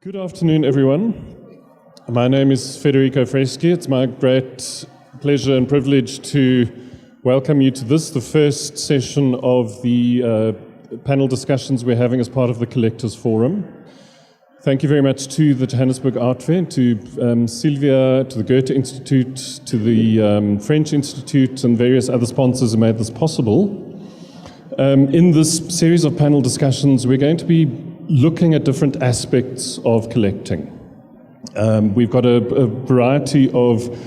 Good afternoon, everyone. My name is Federico Freschi. It's my great pleasure and privilege to welcome you to this, the first session of the panel discussions we're having as part of the Collectors Forum. Thank you very much to the Johannesburg Art Fair, to Sylvia, to the Goethe Institute, to the French Institute, and various other sponsors who made this possible. In this series of panel discussions, we're going to be looking at different aspects of collecting. We've got a variety of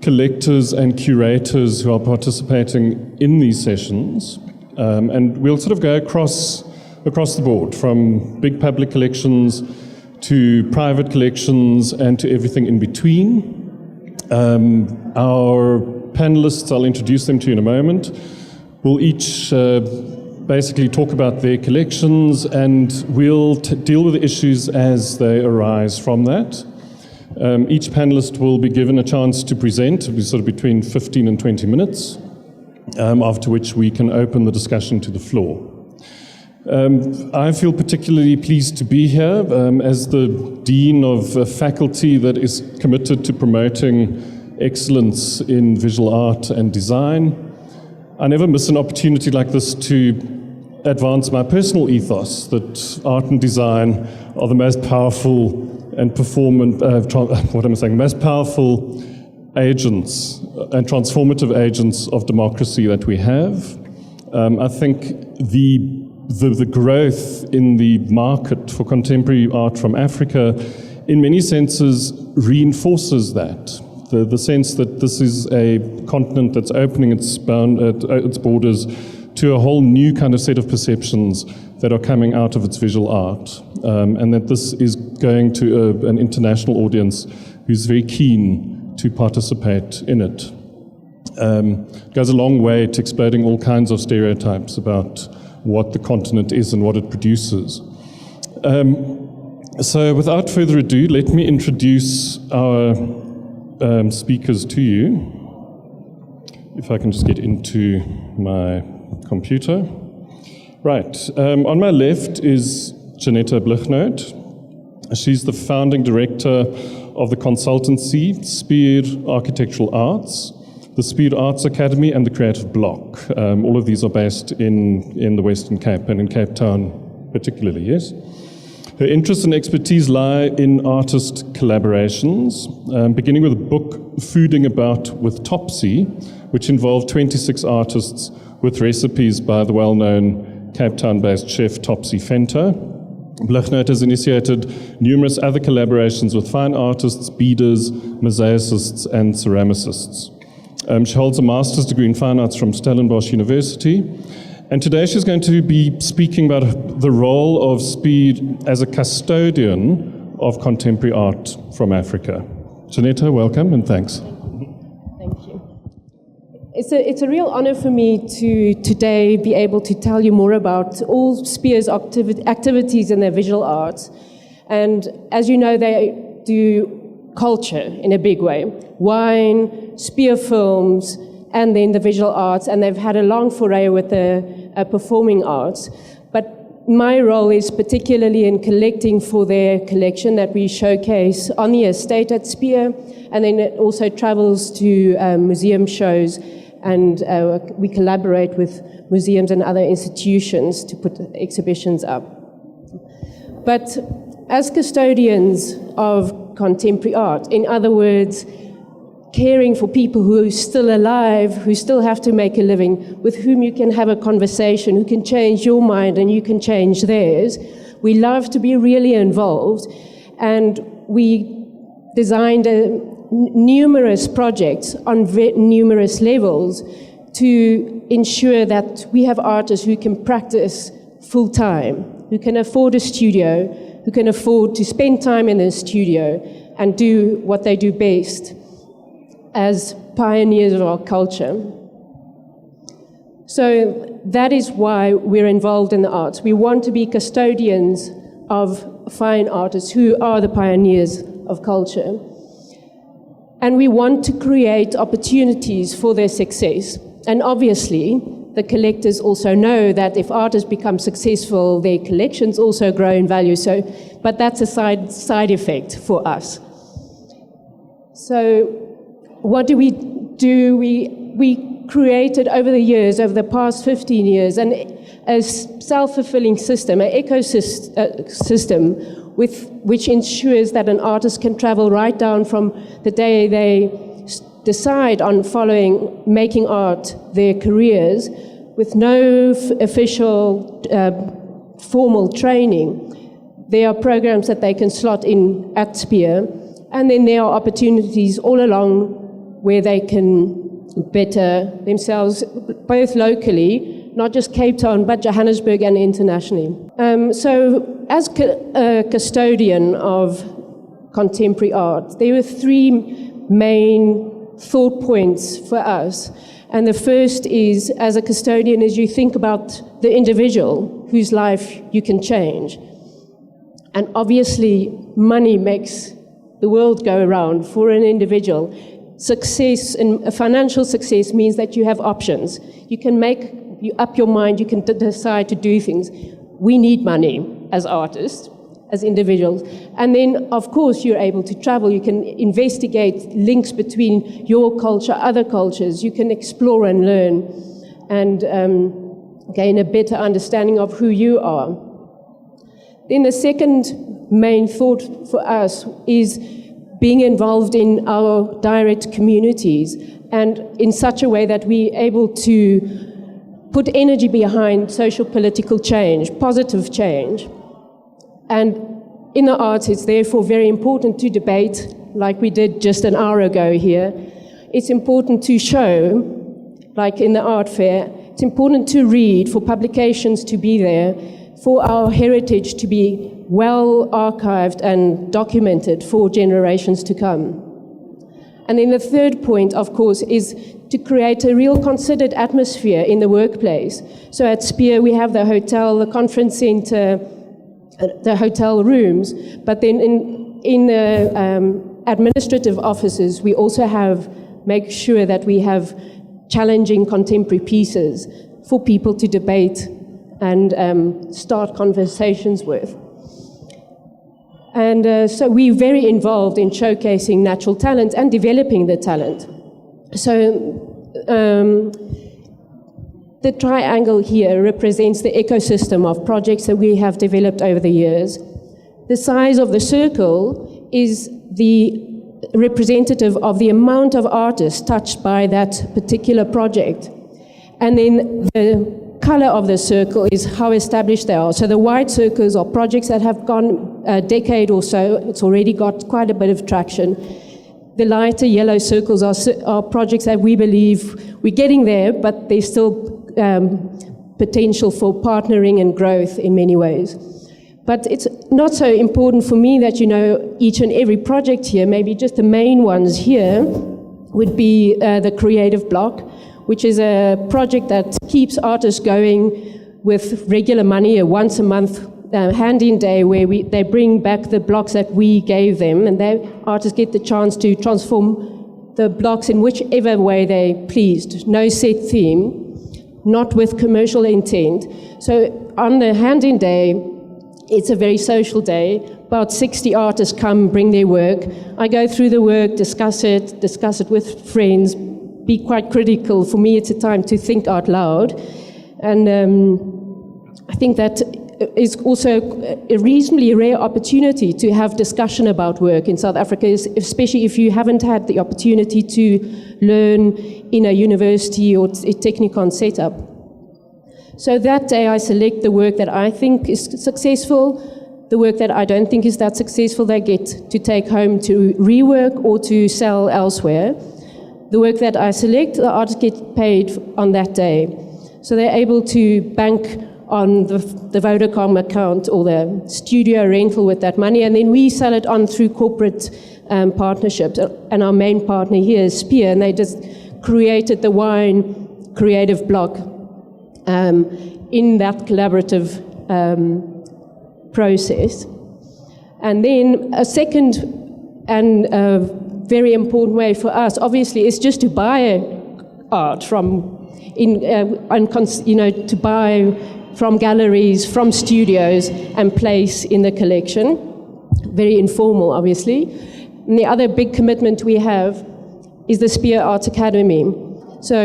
collectors and curators who are participating in these sessions, and we'll sort of go across the board, from big public collections to private collections and to everything in between. Our panelists, I'll introduce them to you in a moment, will each basically talk about their collections, and we'll deal with the issues as they arise from that. Each panelist will be given a chance to present. It'll be sort of between 15 and 20 minutes, after which we can open the discussion to the floor. I feel particularly pleased to be here as the Dean of a faculty that is committed to promoting excellence in visual art and design. I never miss an opportunity like this to advance my personal ethos that art and design are the most powerful and most powerful agents and transformative agents of democracy that we have. I think the growth in the market for contemporary art from Africa, in many senses, reinforces that. The sense that this is a continent that's opening its borders to a whole new kind of set of perceptions that are coming out of its visual art, and that this is going to an international audience who's very keen to participate in it. It goes a long way to exploding all kinds of stereotypes about what the continent is and what it produces. So without further ado, let me introduce our speakers to you. If I can just get into my computer. Right, on my left is Janetta Blichnoot. She's the founding director of the consultancy Spier Architectural Arts, the Spier Arts Academy, and the Creative Block. All of these are based in the Western Cape, and in Cape Town particularly, yes? Her interests and expertise lie in artist collaborations, beginning with a book, Fooding About with Topsy, which involved 26 artists with recipes by the well-known Cape Town-based chef Topsy Fenter. Blichnoot has initiated numerous other collaborations with fine artists, beaders, mosaicists, and ceramicists. She holds a master's degree in fine arts from Stellenbosch University, and today she's going to be speaking about the role of Spier as a custodian of contemporary art from Africa. Janetta, welcome and thanks. Thank you. It's a real honor for me to today be able to tell you more about all Spier's activities in their visual arts. And as you know, they do culture in a big way. Wine, Spier films, and then the visual arts, and they've had a long foray with the performing arts. But my role is particularly in collecting for their collection that we showcase on the estate at Spier, and then it also travels to museum shows, and we collaborate with museums and other institutions to put exhibitions up. But as custodians of contemporary art, in other words, caring for people who are still alive, who still have to make a living, with whom you can have a conversation, who can change your mind and you can change theirs, we love to be really involved, and we designed numerous projects on numerous levels to ensure that we have artists who can practice full-time, who can afford a studio, who can afford to spend time in the studio and do what they do best as pioneers of our culture. So that is why we're involved in the arts. We want to be custodians of fine artists who are the pioneers of culture. And we want to create opportunities for their success. And obviously, the collectors also know that if artists become successful, their collections also grow in value. But that's a side effect for us. So what do? We created over the years, over the past 15 years, a self-fulfilling system, an ecosystem which ensures that an artist can travel right down from the day they decide on making art their careers with no official formal training. There are programs that they can slot in at Spear, and then there are opportunities all along where they can better themselves, both locally, not just Cape Town, but Johannesburg and internationally. So as a custodian of contemporary art, there were three main thought points for us. And the first is, as a custodian, is you think about the individual whose life you can change. And obviously, money makes the world go around for an individual. Success and financial success means that you have options. You up your mind, you can decide to do things. We need money as artists, as individuals. And then, of course, you're able to travel. You can investigate links between your culture, other cultures. You can explore and learn and gain a better understanding of who you are. Then the second main thought for us is being involved in our direct communities and in such a way that we're able to put energy behind social political change, positive change. And in the arts, it's therefore very important to debate, like we did just an hour ago here. It's important to show, like in the art fair, it's important to read, for publications to be there, for our heritage to be well archived and documented for generations to come. And then the third point, of course, is to create a real considered atmosphere in the workplace. So at Spear, we have the hotel, the conference center, the hotel rooms, but then in the administrative offices, we also make sure that we have challenging contemporary pieces for people to debate and start conversations with. And so we're very involved in showcasing natural talent and developing the talent. So the triangle here represents the ecosystem of projects that we have developed over the years. The size of the circle is the representative of the amount of artists touched by that particular project. And then the color of the circle is how established they are. So the white circles are projects that have gone a decade or so. It's already got quite a bit of traction. The lighter yellow circles are projects that we believe we're getting there, but there's still potential for partnering and growth in many ways. But it's not so important for me that you know each and every project here. Maybe just the main ones here would be the Creative Block, which is a project that keeps artists going with regular money, a once a month hand-in day where they bring back the blocks that we gave them, and artists get the chance to transform the blocks in whichever way they pleased. No set theme, not with commercial intent. So on the hand-in day, it's a very social day. About 60 artists come, bring their work. I go through the work, discuss it with friends, be quite critical. For me, it's a time to think out loud. And I think that is also a reasonably rare opportunity to have discussion about work in South Africa, especially if you haven't had the opportunity to learn in a university or a Technikon setup. So that day I select the work that I think is successful. The work that I don't think is that successful, they get to take home to rework or to sell elsewhere. The work that I select, the artists get paid on that day. So they're able to bank on the Vodacom account or the studio rental with that money, and then we sell it on through corporate partnerships. And our main partner here is Spear, and they just created the wine Creative Block in that collaborative process. And then a second and very important way for us, obviously, is just to buy art from to buy from galleries, from studios, and place in the collection. Very informal, obviously. And the other big commitment we have is the Spear Arts Academy. So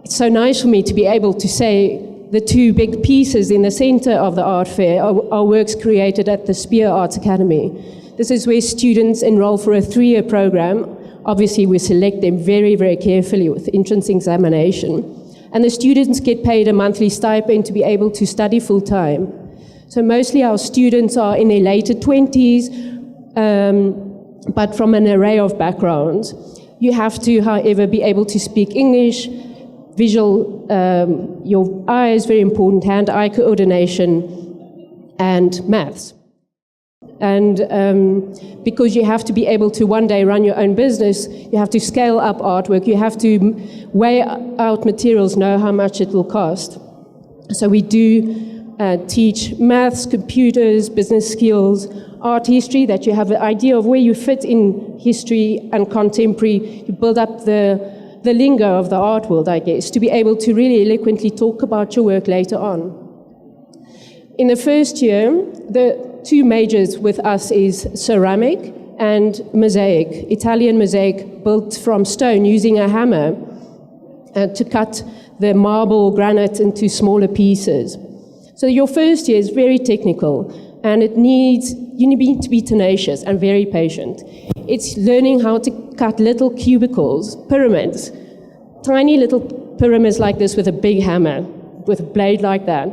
it's so nice for me to be able to say the two big pieces in the center of the art fair are works created at the Spear Arts Academy. This is where students enroll for a 3-year program. Obviously, we select them very, very carefully with entrance examination. And the students get paid a monthly stipend to be able to study full-time. So mostly our students are in their later 20s, but from an array of backgrounds. You have to, however, be able to speak English, visual, your eye is very important, hand-eye coordination, and maths. And because you have to be able to one day run your own business, you have to scale up artwork, you have to weigh out materials, know how much it will cost. So we do teach maths, computers, business skills, art history, that you have an idea of where you fit in history and contemporary. You build up the lingo of the art world, I guess, to be able to really eloquently talk about your work later on. In the first year, the 2 majors with us is ceramic and mosaic, Italian mosaic built from stone using a hammer to cut the marble granite into smaller pieces. So your first year is very technical, and you need to be tenacious and very patient. It's learning how to cut little cubicles, pyramids, tiny little pyramids like this with a big hammer, with a blade like that.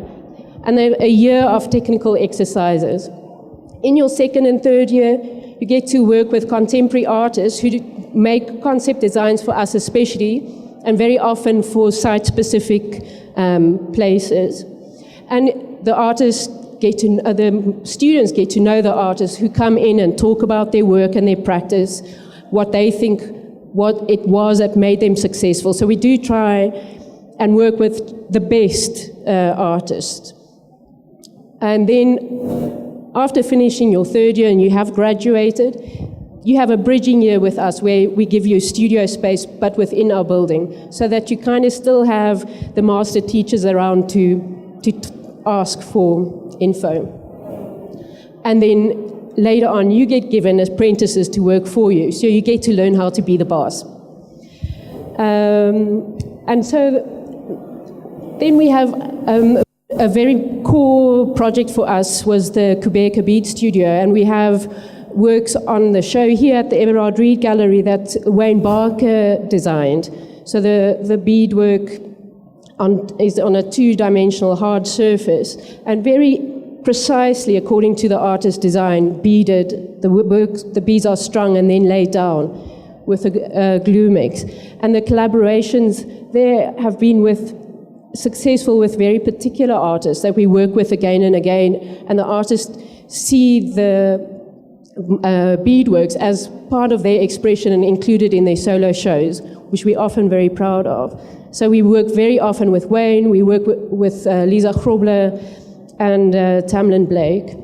And then a year of technical exercises. In your second and third year, you get to work with contemporary artists who make concept designs for us especially, and very often for site-specific places. And the students get to know the artists who come in and talk about their work and their practice, what they think, what it was that made them successful. So we do try and work with the best artists. And then after finishing your third year and you have graduated, you have a bridging year with us where we give you studio space, but within our building, so that you kind of still have the master teachers around to ask for info. And then later on, you get given apprentices to work for you, so you get to learn how to be the boss. And so then we have a very core project for us was the Kubeka Bead Studio, and we have works on the show here at the Everard Reed Gallery that Wayne Barker designed. So the beadwork is on a 2-dimensional hard surface, and very precisely, according to the artist's design, beaded. The beads are strung and then laid down with a glue mix. And the collaborations there have been successful with very particular artists that we work with again and again, and the artists see the beadworks as part of their expression and included in their solo shows, which we're often very proud of. So we work very often with Wayne, we work with Lisa Grobler and Tamlin Blake.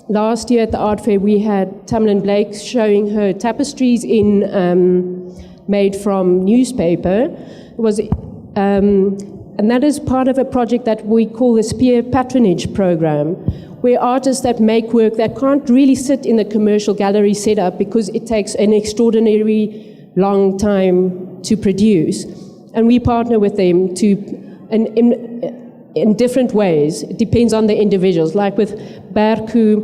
Last year at the art fair, we had Tamlin Blake showing her tapestries made from newspaper. And that is part of a project that we call the Spear Patronage Program, where artists that make work that can't really sit in the commercial gallery setup because it takes an extraordinarily long time to produce. And we partner with them in different ways. It depends on the individuals. Like with Berku,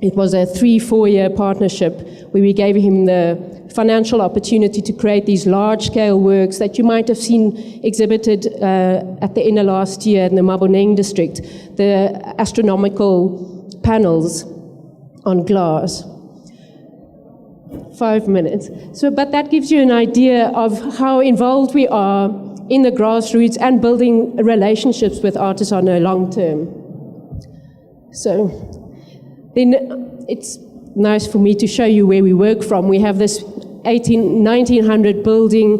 it was a 3-4 year partnership where we gave him the financial opportunity to create these large-scale works that you might have seen exhibited at the end of last year in the Maboneng district, the astronomical panels on glass. 5 minutes. But that gives you an idea of how involved we are in the grassroots and building relationships with artists on a long term. So then it's nice for me to show you where we work from. We have this 1900 building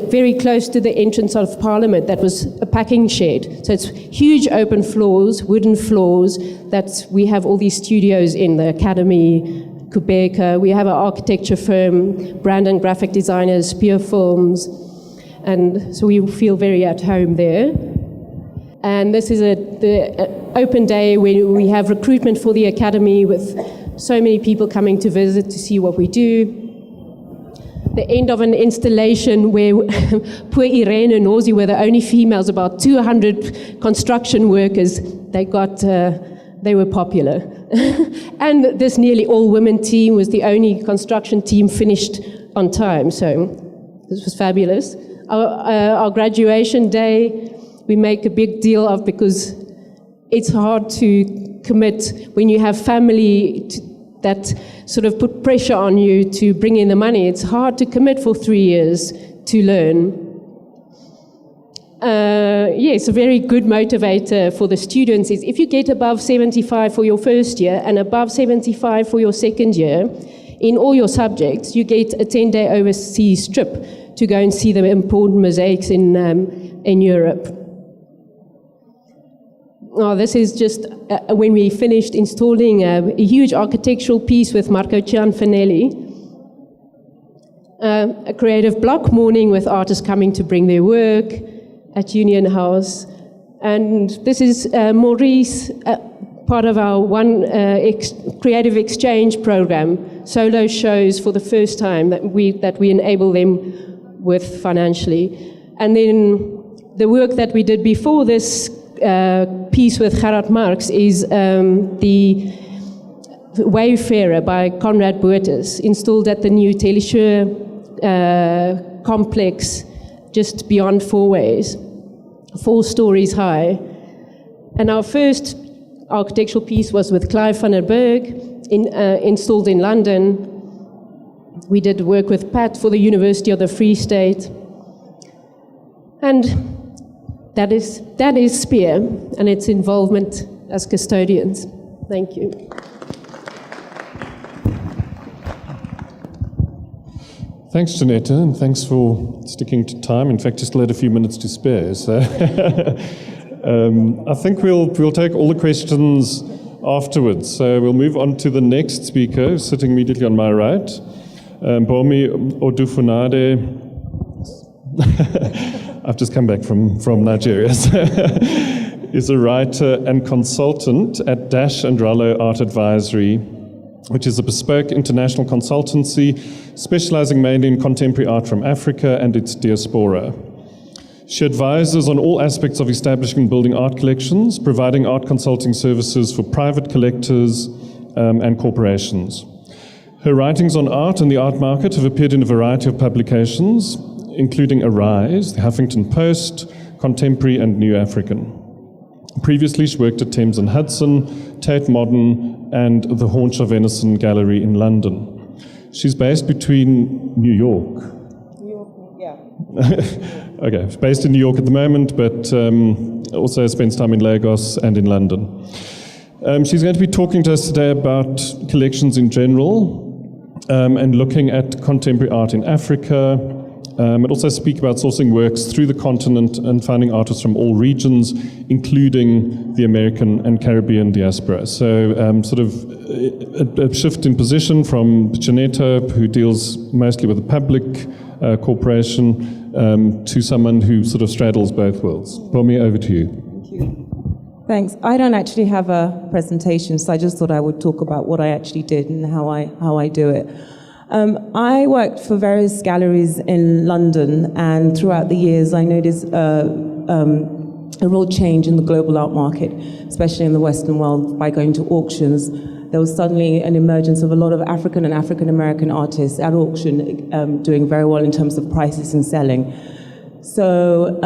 very close to the entrance of Parliament that was a packing shed. So it's huge open floors, wooden floors, that we have all these studios in, the Academy, Kubeka. We have an architecture firm, brand and graphic designers, Spear Films. and so we feel very at home there. And this is the open day where we have recruitment for the academy with so many people coming to visit to see what we do. The end of an installation where poor Irene and Nozi were the only females, about 200 construction workers. They were popular. And this nearly all-women team was the only construction team finished on time, so this was fabulous. Our graduation day, we make a big deal of because it's hard to commit when you have family that sort of put pressure on you to bring in the money. It's hard to commit for 3 years to learn. Yes, a very good motivator for the students is if you get above 75 for your first year and above 75 for your second year, in all your subjects, you get a 10-day overseas trip to go and see the important mosaics in Europe. Oh, this is just when we finished installing a huge architectural piece with Marco Cianfanelli. A creative block morning with artists coming to bring their work at Union House. And this is Maurice, part of our creative exchange program, solo shows for the first time that we enable them with financially. And then the work that we did before this piece with Gerard Marx is the Wayfarer by Conrad Boertes, installed at the new Teleshoor complex just beyond Fourways, 4 stories high. And our first architectural piece was with Clive van der Berg, installed in London. We did work with Pat for the University of the Free State. And that is SPEAR and its involvement as custodians. Thank you. Thanks, Janetta, and thanks for sticking to time. In fact, you still had a few minutes to spare. So I think we'll take all the questions afterwards. So we'll move on to the next speaker, sitting immediately on my right, Bomi Odufunade. I've just come back from Nigeria. Is a writer and consultant at Dash and Rollo Art Advisory, which is a bespoke international consultancy specializing mainly in contemporary art from Africa and its diaspora. She advises on all aspects of establishing and building art collections, providing art consulting services for private collectors and corporations. Her writings on art and the art market have appeared in a variety of publications, including Arise, the Huffington Post, Contemporary and New African. Previously, she worked at Thames and Hudson, Tate Modern, and the Haunch of Venison Gallery in London. She's based between New York. Okay, she's based in New York at the moment, but also spends time in Lagos and in London. She's going to be talking to us today about collections in general and looking at contemporary art in Africa, and also speak about sourcing works through the continent and finding artists from all regions, including the American and Caribbean diaspora. So sort of a shift in position from Janetta, who deals mostly with the public corporation, to someone who sort of straddles both worlds. Bomi, over to you. Thank you. Thanks. I don't actually have a presentation, so I just thought I would talk about what I actually did and how I do it. I worked for various galleries in London, and throughout the years I noticed a real change in the global art market, especially in the Western world. By going to auctions, there was suddenly an emergence of a lot of African and African-American artists at auction doing very well in terms of prices and selling. So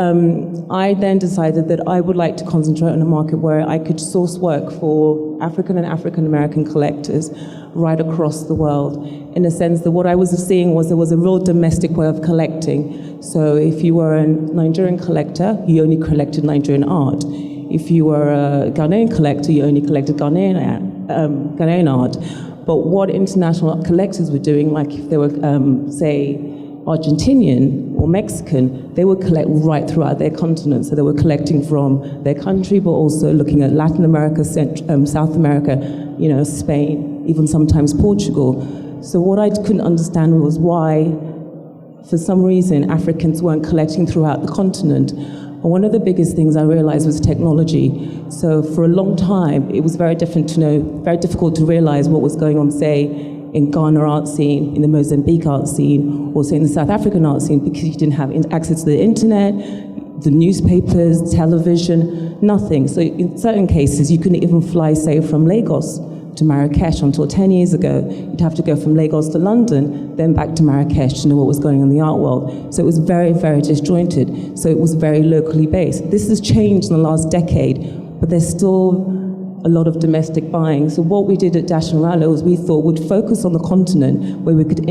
I then decided that I would like to concentrate on a market where I could source work for African and African-American collectors right across the world, in a sense that what I was seeing was there was a real domestic way of collecting. So if you were a Nigerian collector, you only collected Nigerian art. If you were a Ghanaian collector, you only collected Ghanaian art. But what international collectors were doing, like if they were, say, Argentinian or Mexican, they would collect right throughout their continent. So they were collecting from their country, but also looking at Latin America, South America, Spain, even sometimes Portugal. So what I couldn't understand was why for some reason, Africans weren't collecting throughout the continent. And one of the biggest things I realized was technology. So for a long time, it was very difficult to realize what was going on, say, in Ghana art scene, in the Mozambique art scene, also in the South African art scene, because you didn't have access to the internet, the newspapers, television, nothing. So in certain cases, you couldn't even fly, say, from Lagos to Marrakesh until 10 years ago. You'd have to go from Lagos to London, then back to Marrakesh to know what was going on in the art world. So it was very, very disjointed. So it was very locally based. This has changed in the last decade, but there's still a lot of domestic buying. So what we did at Dash and Rallo was we thought we'd focus on the continent where we could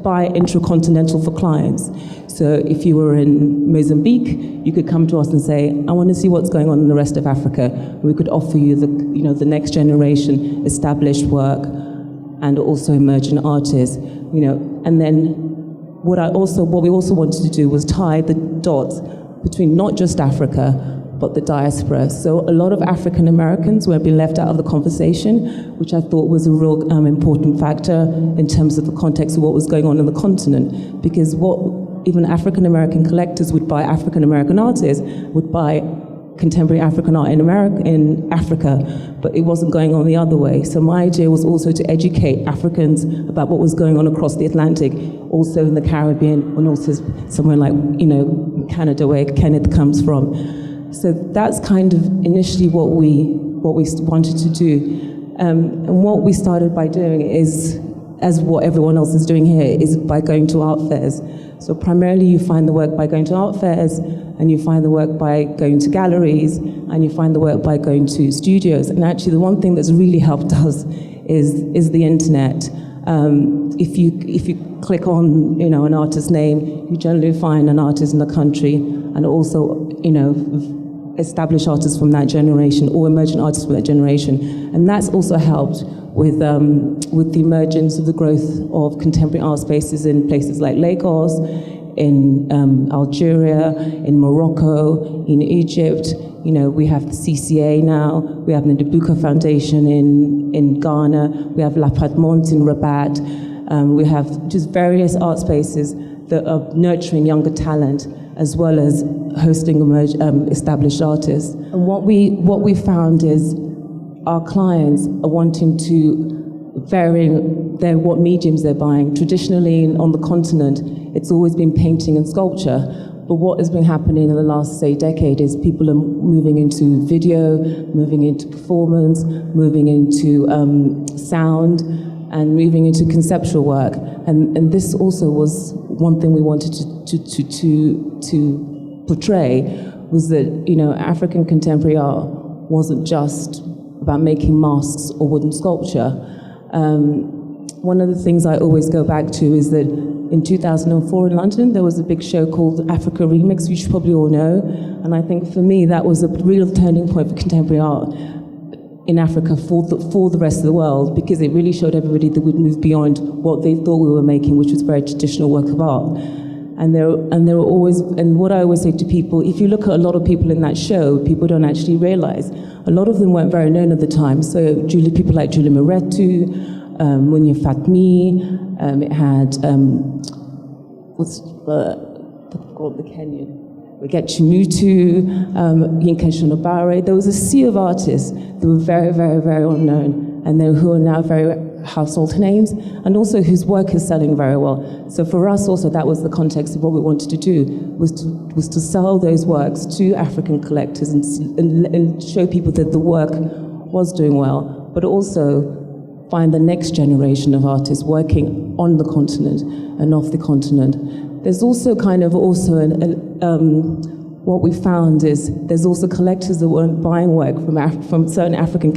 buy intracontinental for clients. So if you were in Mozambique, you could come to us and say, I want to see what's going on in the rest of Africa. We could offer you the next generation established work and also emerging artists, and then what we also wanted to do was tie the dots between not just Africa, but the diaspora. So a lot of African Americans were being left out of the conversation, which I thought was a real important factor in terms of the context of what was going on in the continent. Because what even African American collectors would buy, African American artists would buy contemporary African art in Africa, but it wasn't going on the other way. So my idea was also to educate Africans about what was going on across the Atlantic, also in the Caribbean, and also somewhere like Canada, where Kenneth comes from. So that's kind of initially what we wanted to do. And what we started by doing is, as what everyone else is doing here, is by going to art fairs. So primarily you find the work by going to art fairs, and you find the work by going to galleries, and you find the work by going to studios. And actually the one thing that's really helped us is the internet. If you click on an artist's name, you generally find an artist in the country, and also established artists from that generation or emerging artists from that generation. And that's also helped with the emergence of the growth of contemporary art spaces in places like Lagos, in Algeria, in Morocco, in Egypt. We have the CCA now, we have the Ndibuka Foundation in Ghana, we have La Patmont in Rabat, we have just various art spaces that are nurturing younger talent, as well as hosting established artists. And what we found is our clients are wanting to vary what mediums they're buying. Traditionally on the continent, it's always been painting and sculpture. But what has been happening in the last, say, decade is people are moving into video, moving into performance, moving into sound, and moving into conceptual work. And this also was one thing we wanted to portray, was that African contemporary art wasn't just about making masks or wooden sculpture. One of the things I always go back to is that in 2004 in London, there was a big show called Africa Remix, which you probably all know. And I think for me, that was a real turning point for contemporary art in Africa for the rest of the world, because it really showed everybody that we'd moved beyond what they thought we were making, which was very traditional work of art. And there were always, and what I always say to people, if you look at a lot of people in that show, people don't actually realize. A lot of them weren't very known at the time. So people like Julie Moretu, Munya Fatmi, it had, the Kenyan? We get Chimutu, Yinka Shonobare. There was a sea of artists that were very, very, very unknown, and who are now very household names, and also whose work is selling very well. So for us also, that was the context of what we wanted to do, was to sell those works to African collectors and show people that the work was doing well, but also find the next generation of artists working on the continent and off the continent. There's also what we found is there's also collectors that weren't buying work from certain African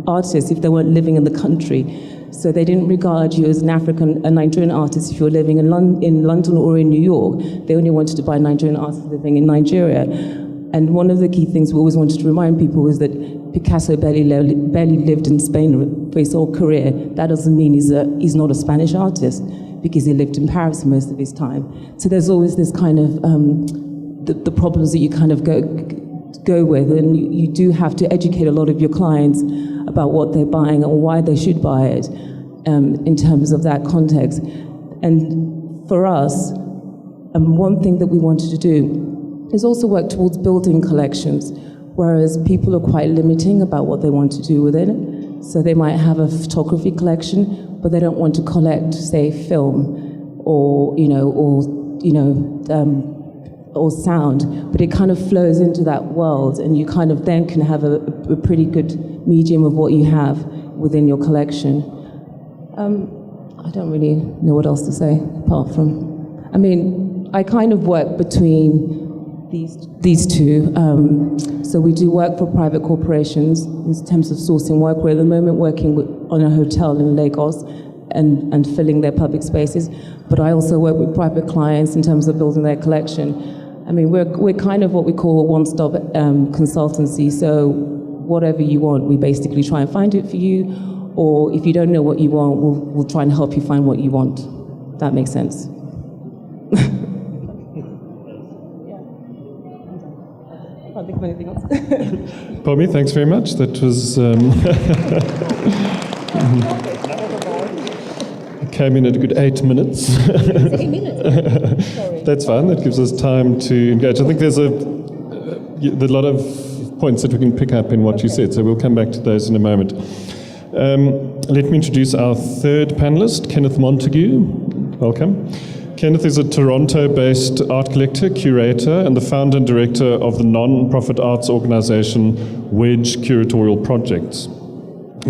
artists if they weren't living in the country. So they didn't regard you as a Nigerian artist if you were living in London or in New York. They only wanted to buy Nigerian artists living in Nigeria. And one of the key things we always wanted to remind people was that Picasso barely lived in Spain for his whole career. That doesn't mean he's not a Spanish artist, because he lived in Paris most of his time. So there's always this kind of the problems that you kind of go with, and you do have to educate a lot of your clients about what they're buying and why they should buy it in terms of that context. And for us, and one thing that we wanted to do is also work towards building collections, whereas people are quite limiting about what they want to do with it. So they might have a photography collection, but they don't want to collect, say, film or sound. But it kind of flows into that world, and you kind of then can have a pretty good medium of what you have within your collection. I don't really know what else to say apart from, I kind of work between these two. So we do work for private corporations in terms of sourcing work. We're at the moment working on a hotel in Lagos and filling their public spaces. But I also work with private clients in terms of building their collection. We're kind of what we call a one-stop consultancy. So whatever you want, we basically try and find it for you. Or if you don't know what you want, we'll try and help you find what you want. That makes sense. Can't think of anything else. Pommy, thanks very much. That was came in at a good 8 minutes. 8 minutes. Sorry. That's fine. That gives us time to engage. I think there's a lot of points that we can pick up in what you said, so we'll come back to those in a moment. Let me introduce our third panelist, Kenneth Montague. Welcome. Kenneth is a Toronto-based art collector, curator, and the founder and director of the non-profit arts organization Wedge Curatorial Projects.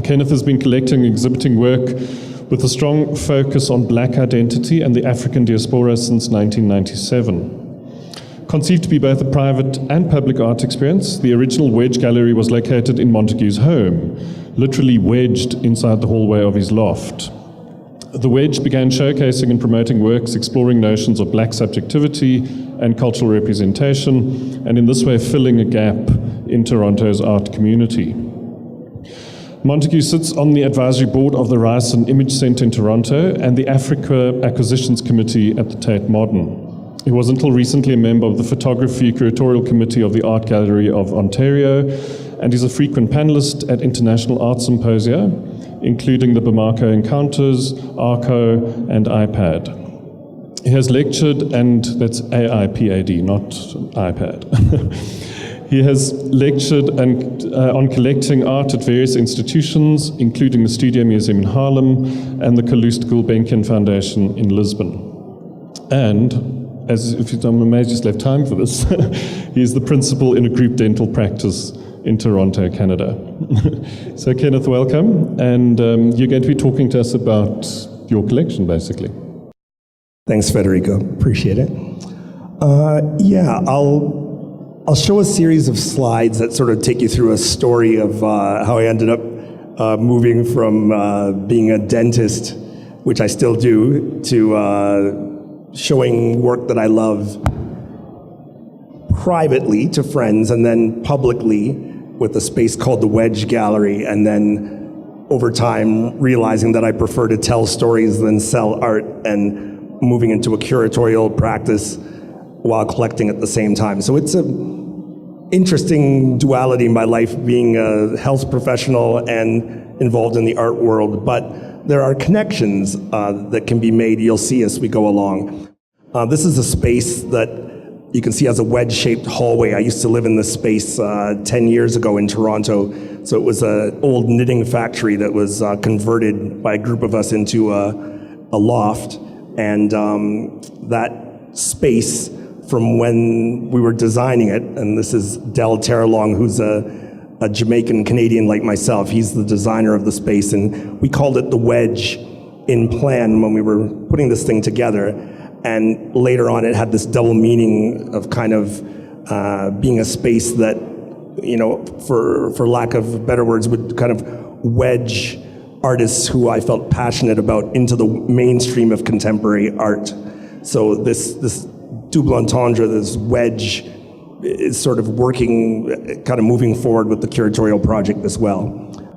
Kenneth has been collecting and exhibiting work with a strong focus on Black identity and the African diaspora since 1997. Conceived to be both a private and public art experience, the original Wedge Gallery was located in Montague's home, literally wedged inside the hallway of his loft. The Wedge began showcasing and promoting works exploring notions of Black subjectivity and cultural representation, and in this way filling a gap in Toronto's art community. Montague sits on the advisory board of the Ryerson Image Centre in Toronto and the Africa Acquisitions Committee at the Tate Modern. He was until recently a member of the Photography Curatorial Committee of the Art Gallery of Ontario, and is a frequent panelist at international art symposia, including the Bamako Encounters, ARCO, and IPAD. He has lectured, and that's AIPAD, not iPad. He has lectured on collecting art at various institutions, including the Studio Museum in Harlem and the Calouste Gulbenkian Foundation in Lisbon. And, I'm amazed you left time for this, he is the principal in a group dental practice in Toronto, Canada. So Kenneth, welcome, and you're going to be talking to us about your collection, basically. Thanks, Federico. Appreciate it. I'll show a series of slides that sort of take you through a story of how I ended up moving from being a dentist, which I still do, to showing work that I love privately to friends, and then publicly with a space called the Wedge Gallery, and then over time realizing that I prefer to tell stories than sell art, and moving into a curatorial practice while collecting at the same time. So it's an interesting duality in my life, being a health professional and involved in the art world, but there are connections that can be made. You'll see as we go along. This is a space that you can see has a wedge-shaped hallway. I used to live in this space 10 years ago in Toronto. So it was an old knitting factory that was converted by a group of us into a loft. And that space, from when we were designing it, and this is Del Terrelong, who's a Jamaican Canadian like myself. He's the designer of the space, and we called it the Wedge in plan when we were putting this thing together. And later on, it had this double meaning of kind of being a space that, for lack of better words, would kind of wedge artists who I felt passionate about into the mainstream of contemporary art. So this double entendre, this wedge, is sort of working, kind of moving forward with the curatorial project as well,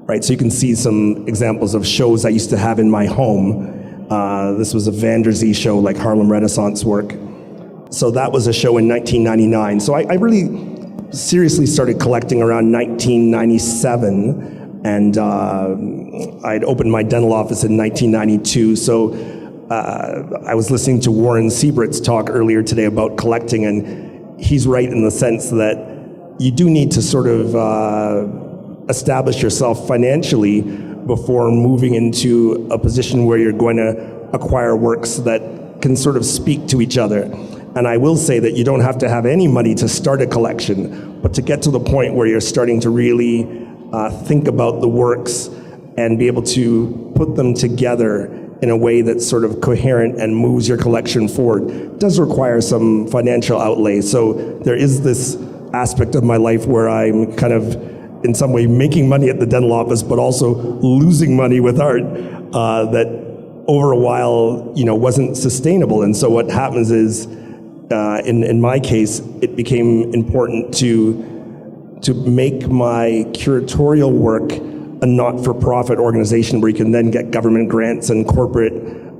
right? So you can see some examples of shows I used to have in my home. This was a Van der Zee show, like Harlem Renaissance work. So that was a show in 1999. So I really seriously started collecting around 1997, and I'd opened my dental office in 1992. So I was listening to Warren Siebert's talk earlier today about collecting, and he's right in the sense that you do need to sort of establish yourself financially before moving into a position where you're going to acquire works that can sort of speak to each other. And I will say that you don't have to have any money to start a collection, but to get to the point where you're starting to really think about the works and be able to put them together in a way that's sort of coherent and moves your collection forward does require some financial outlay. So there is this aspect of my life where I'm kind of in some way making money at the dental office, but also losing money with art that over a while, wasn't sustainable. And so what happens is, in my case, it became important to make my curatorial work a not-for-profit organization where you can then get government grants and corporate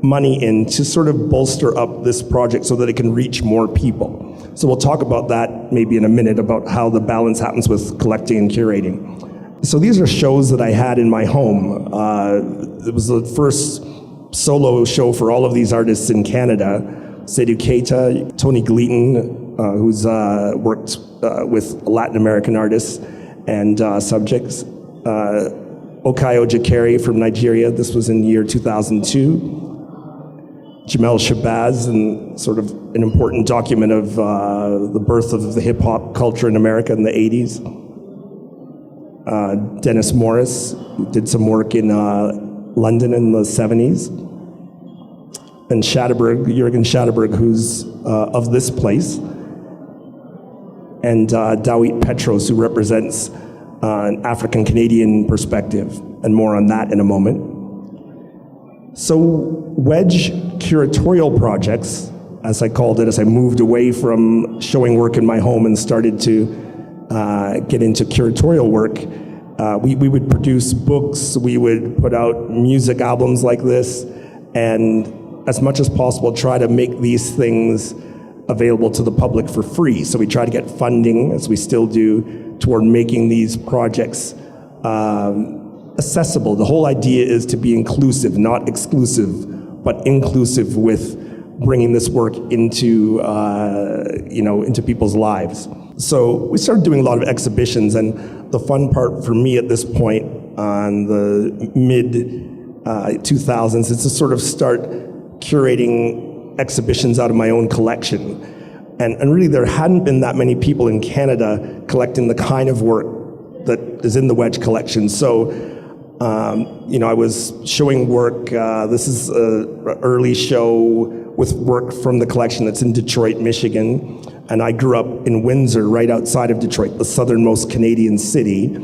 money in to sort of bolster up this project so that it can reach more people. So we'll talk about that maybe in a minute, about how the balance happens with collecting and curating. So these are shows that I had in my home. It was the first solo show for all of these artists in Canada. Seydou Keita, Tony Gleaton, who's worked with Latin American artists and subjects. Okayo Jakeri from Nigeria, this was in the year 2002. Jamel Shabazz, and sort of an important document of the birth of the hip-hop culture in America in the 80s. Dennis Morris, who did some work in London in the 70s. And Jürgen Schaderberg, who's of this place. And Dawit Petros, who represents an African-Canadian perspective, and more on that in a moment. So wedge curatorial projects, as I called it, as I moved away from showing work in my home and started to get into curatorial work, we would produce books, we would put out music albums like this, and as much as possible try to make these things available to the public for free. So we try to get funding, as we still do, toward making these projects accessible. The whole idea is to be inclusive, not exclusive, but inclusive with bringing this work into, into people's lives. So we started doing a lot of exhibitions, and the fun part for me at this point, on the mid-2000s, is to sort of start curating exhibitions out of my own collection. And really there hadn't been that many people in Canada collecting the kind of work that is in the Wedge collection. So, I was showing work, this is an early show with work from the collection that's in Detroit, Michigan. And I grew up in Windsor, right outside of Detroit, the southernmost Canadian city.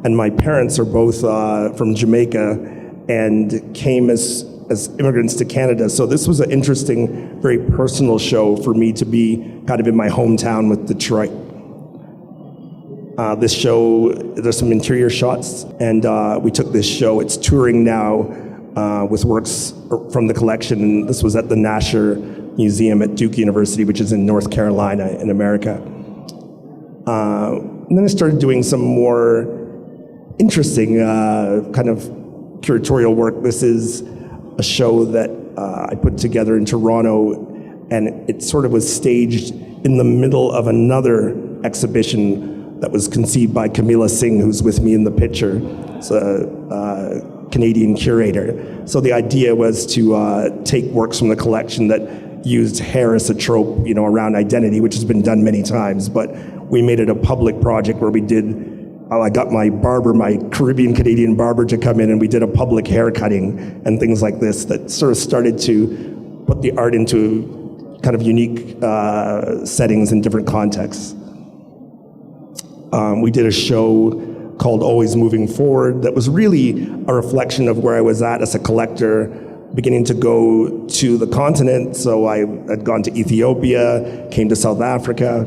And my parents are both from Jamaica and came as immigrants to Canada. So this was an interesting, very personal show for me to be kind of in my hometown with Detroit. This show, there's some interior shots, and we took this show. It's touring now with works from the collection, and this was at the Nasher Museum at Duke University, which is in North Carolina in America. And then I started doing some more interesting kind of curatorial work. This is a show that I put together in Toronto, and it sort of was staged in the middle of another exhibition that was conceived by Camila Singh, who's with me in the picture. It's a Canadian curator. So the idea was to take works from the collection that used hair as a trope, around identity, which has been done many times, but we made it a public project where we did I got my barber, my Caribbean Canadian barber, to come in, and we did a public hair cutting and things like this that sort of started to put the art into kind of unique settings and different contexts. We did a show called Always Moving Forward that was really a reflection of where I was at as a collector, beginning to go to the continent. So I had gone to Ethiopia, came to South Africa,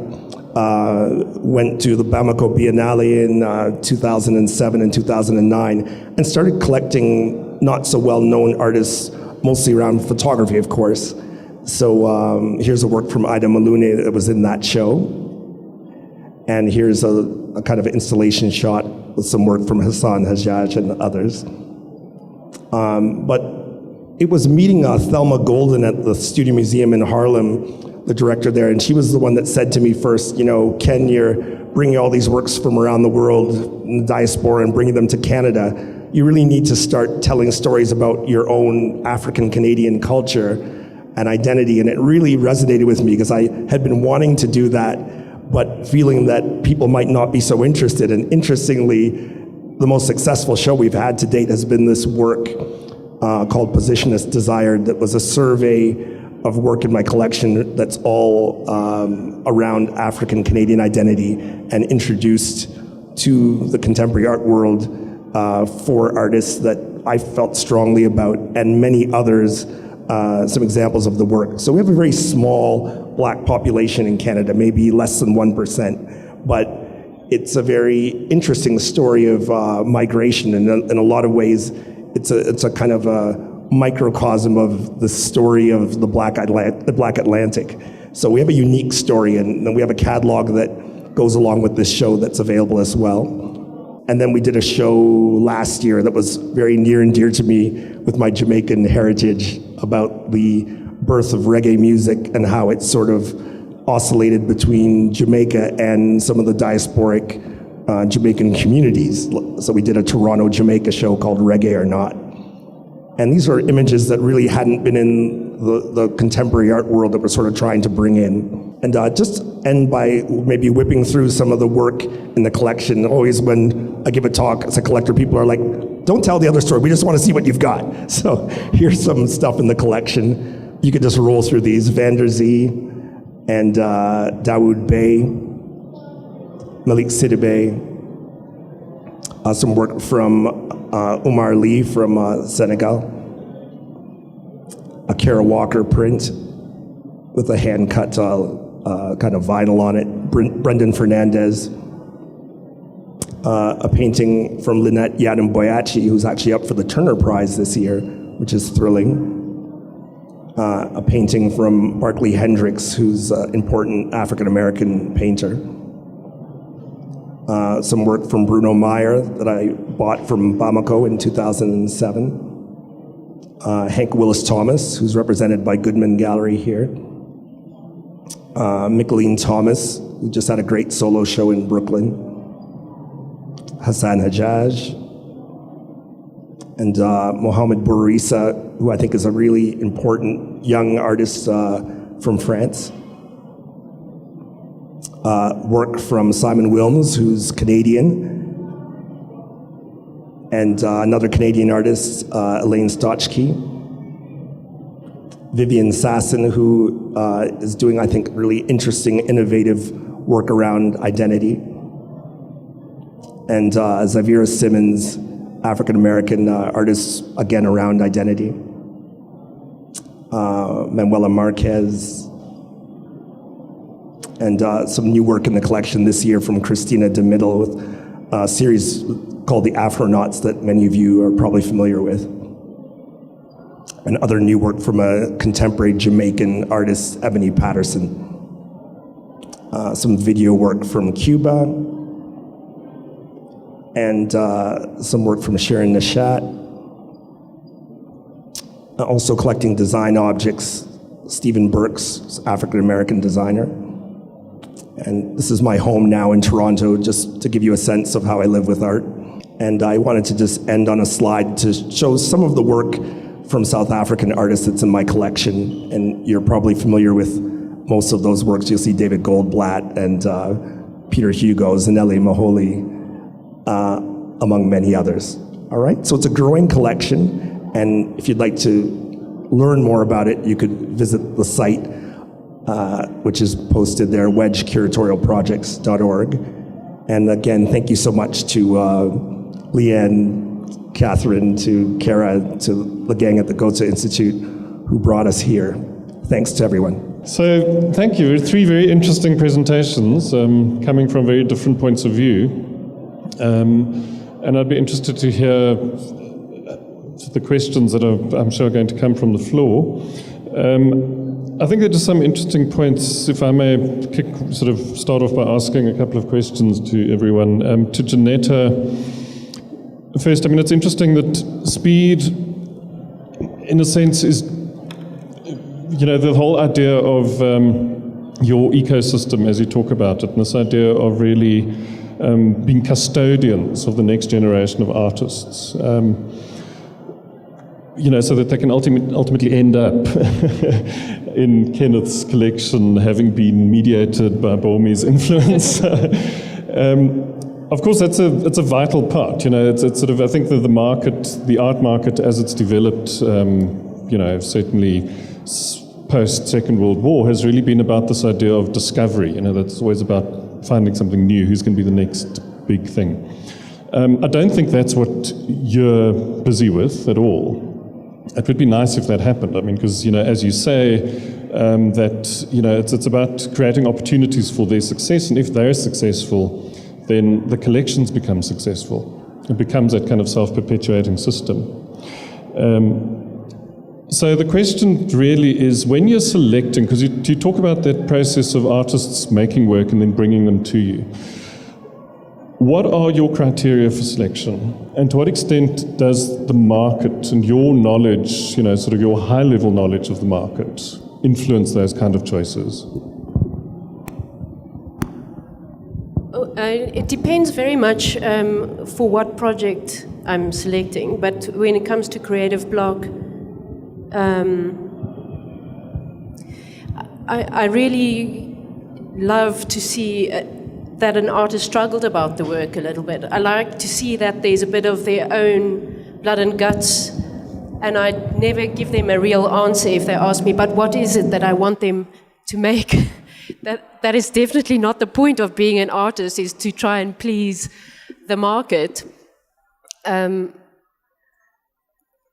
went to the Bamako Biennale in 2007 and 2009, and started collecting not so well-known artists, mostly around photography, of course. So here's a work from Ida Malune that was in that show. And here's a kind of installation shot with some work from Hassan Hajjaj and others. But it was meeting Thelma Golden at the Studio Museum in Harlem, the director there, and she was the one that said to me first, Ken, you're bringing all these works from around the world, in the diaspora, and bringing them to Canada. You really need to start telling stories about your own African-Canadian culture and identity, and it really resonated with me because I had been wanting to do that, but feeling that people might not be so interested. And interestingly, the most successful show we've had to date has been this work called Positionist Desired, that was a survey of work in my collection that's all around African Canadian identity and introduced to the contemporary art world for artists that I felt strongly about, and many others, some examples of the work. So we have a very small black population in Canada, maybe less than 1%, but it's a very interesting story of migration, and in a lot of ways it's a kind of a microcosm of the story of the Black Atlantic. So we have a unique story, and then we have a catalog that goes along with this show that's available as well. And then we did a show last year that was very near and dear to me with my Jamaican heritage, about the birth of reggae music and how it sort of oscillated between Jamaica and some of the diasporic Jamaican communities. So we did a Toronto, Jamaica show called Reggae or Not. And these are images that really hadn't been in the contemporary art world that we're sort of trying to bring in. And just end by maybe whipping through some of the work in the collection. Always when I give a talk as a collector, people are like, don't tell the other story, we just want to see what you've got. So here's some stuff in the collection. You could just roll through these. Vander Zee and Dawood Bey, Malik Sidibé, some work from Umar Lee from Senegal, a Kara Walker print with a hand-cut kind of vinyl on it, Brendan Fernandez, a painting from Lynette Yadam Boyachi, who's actually up for the Turner Prize this year, which is thrilling, a painting from Barclay Hendricks, who's an important African-American painter, some work from Bruno Meyer that I bought from Bamako in 2007, Hank Willis Thomas, who's represented by Goodman Gallery here, Micheline Thomas, who just had a great solo show in Brooklyn, Hassan Hajjaj, and Mohamed Bourissa, who I think is a really important young artist from France. Work from Simon Wilms, who's Canadian, and another Canadian artist, Elaine Stochke. Vivian Sasson, who is doing, I think, really interesting, innovative work around identity. And Zavira Simmons, African-American artist, again, around identity. Manuela Marquez. And some new work in the collection this year from Christina de Middel with a series called The Afronauts that many of you are probably familiar with. And other new work from a contemporary Jamaican artist, Ebony Patterson. Some video work from Cuba. And some work from Sharon Nashat. Also collecting design objects, Stephen Burks, African-American designer. And this is my home now in Toronto, just to give you a sense of how I live with art. And I wanted to just end on a slide to show some of the work from South African artists that's in my collection. And you're probably familiar with most of those works. You'll see David Goldblatt and Peter Hugo, Zanele Maholi, among many others. All right, so it's a growing collection. And if you'd like to learn more about it, you could visit the site, which is posted there, wedgecuratorialprojects.org. And again, thank you so much to Leanne, Catherine, to Kara, to the gang at the Goethe Institute who brought us here. Thanks to everyone. So thank you. Three very interesting presentations coming from very different points of view. And I'd be interested to hear the questions that I'm sure are going to come from the floor. I think there are just some interesting points, if I may start off by asking a couple of questions to everyone. To Janetta, first, I mean, it's interesting that speed in a sense, is, the whole idea of your ecosystem, as you talk about it, and this idea of really being custodians of the next generation of artists, so that they can ultimately end up in Kenneth's collection, having been mediated by Bomi's influence. Of course, it's a vital part. It's sort of, I think that the art market as it's developed, certainly post Second World War, has really been about this idea of discovery. That's always about finding something new. Who's going to be the next big thing? I don't think that's what you're busy with at all. It would be nice if that happened. I mean, because as you say, it's about creating opportunities for their success, and if they're successful, then the collections become successful. It becomes that kind of self-perpetuating system. So the question really is, when you're selecting, because you talk about that process of artists making work and then bringing them to you, what are your criteria for selection? And to what extent does the market and your knowledge, sort of your high-level knowledge of the market, influence those kind of choices? It depends very much for what project I'm selecting, but when it comes to Creative Block, I really love to see that an artist struggled about the work a little bit. I like to see that there's a bit of their own blood and guts, and I never give them a real answer if they ask me, but what is it that I want them to make? That is definitely not the point of being an artist, is to try and please the market.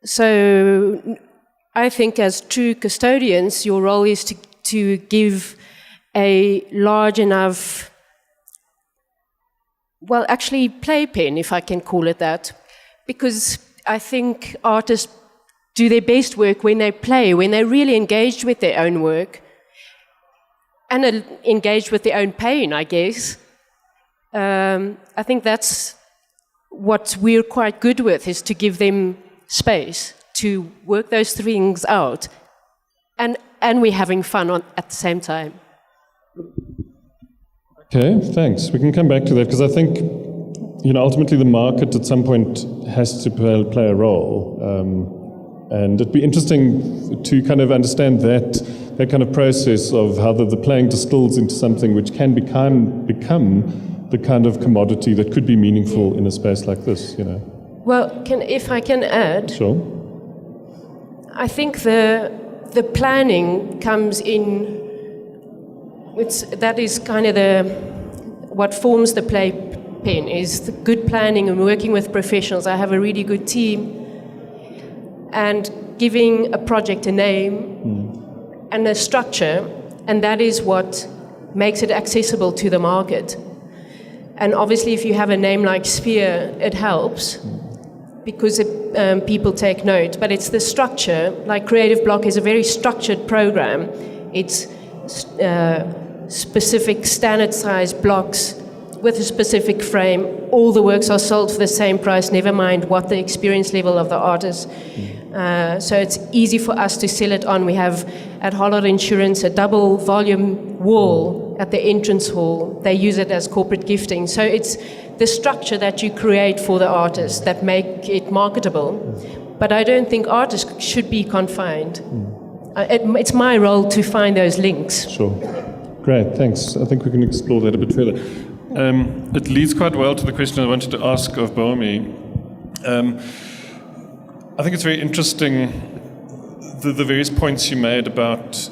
So I think as true custodians, your role is to give a large enough, well, actually playpen, if I can call it that, because I think artists do their best work when they play, when they're really engaged with their own work, and engaged with their own pain, I guess. I think that's what we're quite good with, is to give them space to work those things out, and we're having fun at the same time. Okay, thanks. We can come back to that, because I think, ultimately the market at some point has to play a role. And it'd be interesting to kind of understand that kind of process of how the playing distills into something which can become the kind of commodity that could be meaningful in a space like this, Well, if I can add, sure. I think the planning comes in. That is kind of what forms the playpen, is the good planning and working with professionals. I have a really good team, and giving a project a name and a structure, and that is what makes it accessible to the market. And obviously, if you have a name like Sphere, it helps, because people take note. But it's the structure. Like Creative Block is a very structured program. It's specific standard-sized blocks with a specific frame. All the works are sold for the same price, never mind what the experience level of the artist. So it's easy for us to sell it on. We have at Hollard Insurance a double volume wall at the entrance hall. They use it as corporate gifting. So it's the structure that you create for the artist that make it marketable. But I don't think artists should be confined. It's my role to find those links. Sure. Great, thanks. I think we can explore that a bit further. It leads quite well to the question I wanted to ask of Bomi. I think it's very interesting, the various points you made about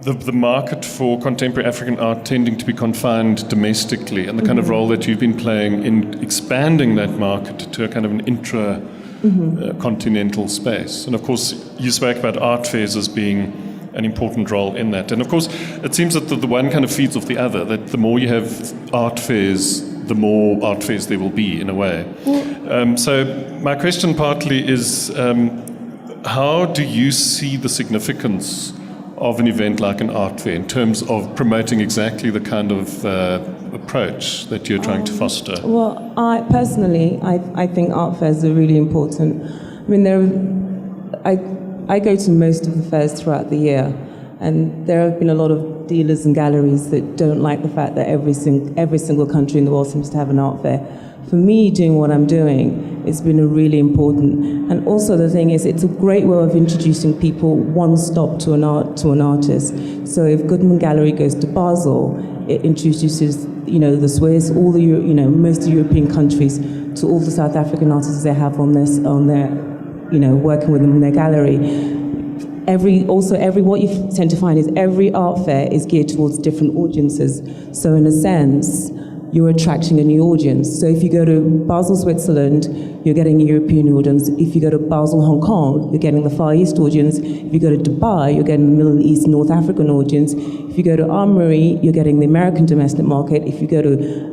the market for contemporary African art tending to be confined domestically, and the kind of role that you've been playing in expanding that market to a kind of an intra-continental space. And of course, you spoke about art fairs as being an important role in that. And of course, it seems that the one kind of feeds off the other, that the more you have art fairs, the more art fairs there will be, in a way. So my question partly is, how do you see the significance of an event like an art fair in terms of promoting exactly the kind of approach that you're trying to foster? Well, I think art fairs are really important. I mean, I go to most of the fairs throughout the year, and there have been a lot of dealers and galleries that don't like the fact that every single country in the world seems to have an art fair. For me, doing what I'm doing, it's been a really important. And also the thing is, it's a great way of introducing people one stop to an artist. So if Goodman Gallery goes to Basel, it introduces, the Swiss, all the, most of the European countries to all the South African artists they have on their, working with them in their gallery. What you tend to find is every art fair is geared towards different audiences. So in a sense, you're attracting a new audience. So if you go to Basel, Switzerland, you're getting a European audience. If you go to Basel, Hong Kong, you're getting the Far East audience. If you go to Dubai, you're getting the Middle East, North African audience. If you go to Armory, you're getting the American domestic market. If you go to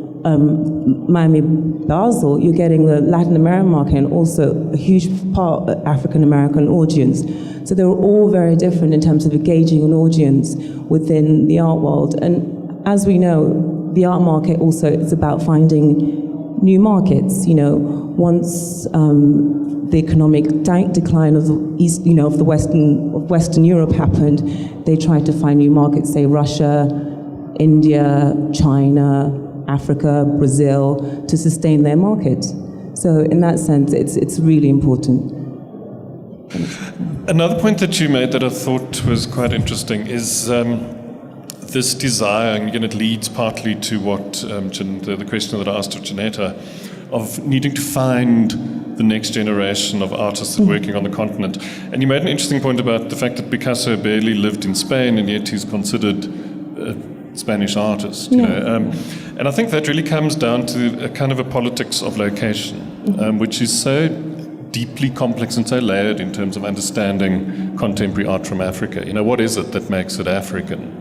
Miami, Basel, you're getting the Latin American market and also a huge part of African American audience. So they're all very different in terms of engaging an audience within the art world. And as we know, the art market also is about finding new markets. Once the economic decline of the East, of Western Europe happened, they tried to find new markets, say Russia, India, China, Africa, Brazil, to sustain their market. So in that sense, it's really important. Another point that you made that I thought was quite interesting is this desire, and again it leads partly to what the question that I asked of Janetta, of needing to find the next generation of artists that are working on the continent. And you made an interesting point about the fact that Picasso barely lived in Spain, and yet he's considered a Spanish artist. And I think that really comes down to a kind of a politics of location, which is so deeply complex and so layered in terms of understanding contemporary art from Africa. What is it that makes it African?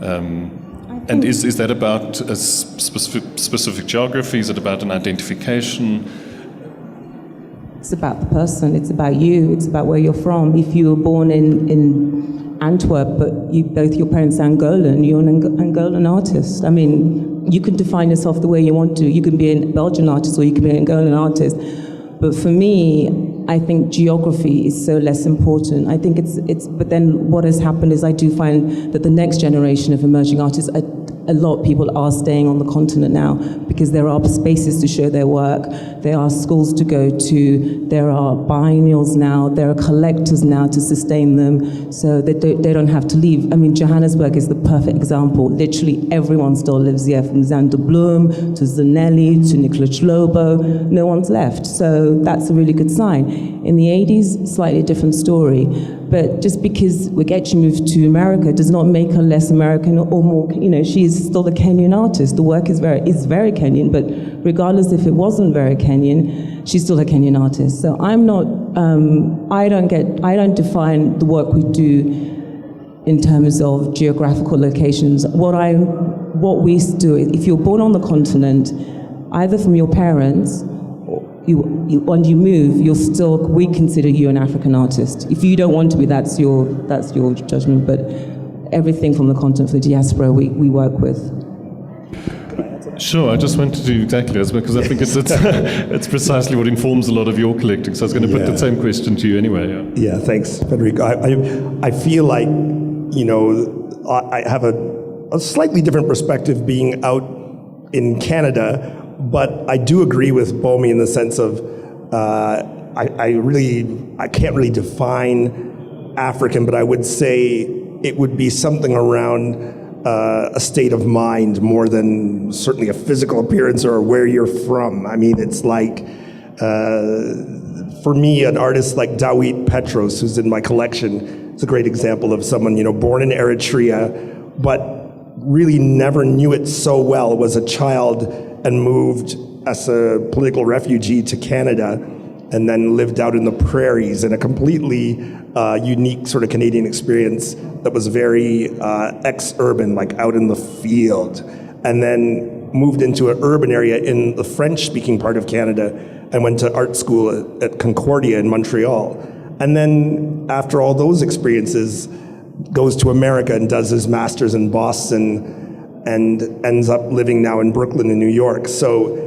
And is that about a specific geography? Is it about an identification? It's about the person. It's about you. It's about where you're from. If you were born in Antwerp, but both your parents are Angolan, you're an Angolan artist. I mean, you can define yourself the way you want to. You can be a Belgian artist or you can be an Angolan artist. But for me, I think geography is so less important. I think but then what has happened is I do find that the next generation of emerging artists, a lot of people are staying on the continent now because there are spaces to show their work, there are schools to go to, there are biennials now, there are collectors now to sustain them, so they don't have to leave. I mean, Johannesburg is the perfect example. Literally everyone still lives here, from Xander Bloom to Zanelli to Nicolas Lobo. No one's left, so that's a really good sign. In the 80s, slightly different story. But just because Wegechi moved to America does not make her less American or more, she is still a Kenyan artist. The work is very Kenyan, but regardless if it wasn't very Kenyan, she's still a Kenyan artist. So I'm not, I don't define the work we do in terms of geographical locations. What we do, if you're born on the continent, either from your parents, when you move, we consider you an African artist. If you don't want to be, that's your judgment. But everything from the continent, for the diaspora, we work with. Sure, I just wanted to do exactly this because I think it's precisely what informs a lot of your collecting. So I was going to put the same question to you anyway. Yeah, thanks, Federico. I feel like, I have a slightly different perspective being out in Canada. But I do agree with Bomi in the sense of I can't really define African, but I would say it would be something around a state of mind more than certainly a physical appearance or where you're from. I mean, it's like, for me, an artist like Dawit Petros, who's in my collection, is a great example of someone, born in Eritrea, but really never knew it so well, was a child and moved as a political refugee to Canada and then lived out in the prairies in a completely unique sort of Canadian experience that was very ex-urban, like out in the field, and then moved into an urban area in the French-speaking part of Canada and went to art school at Concordia in Montreal. And then after all those experiences, goes to America and does his master's in Boston and ends up living now in Brooklyn in New York. So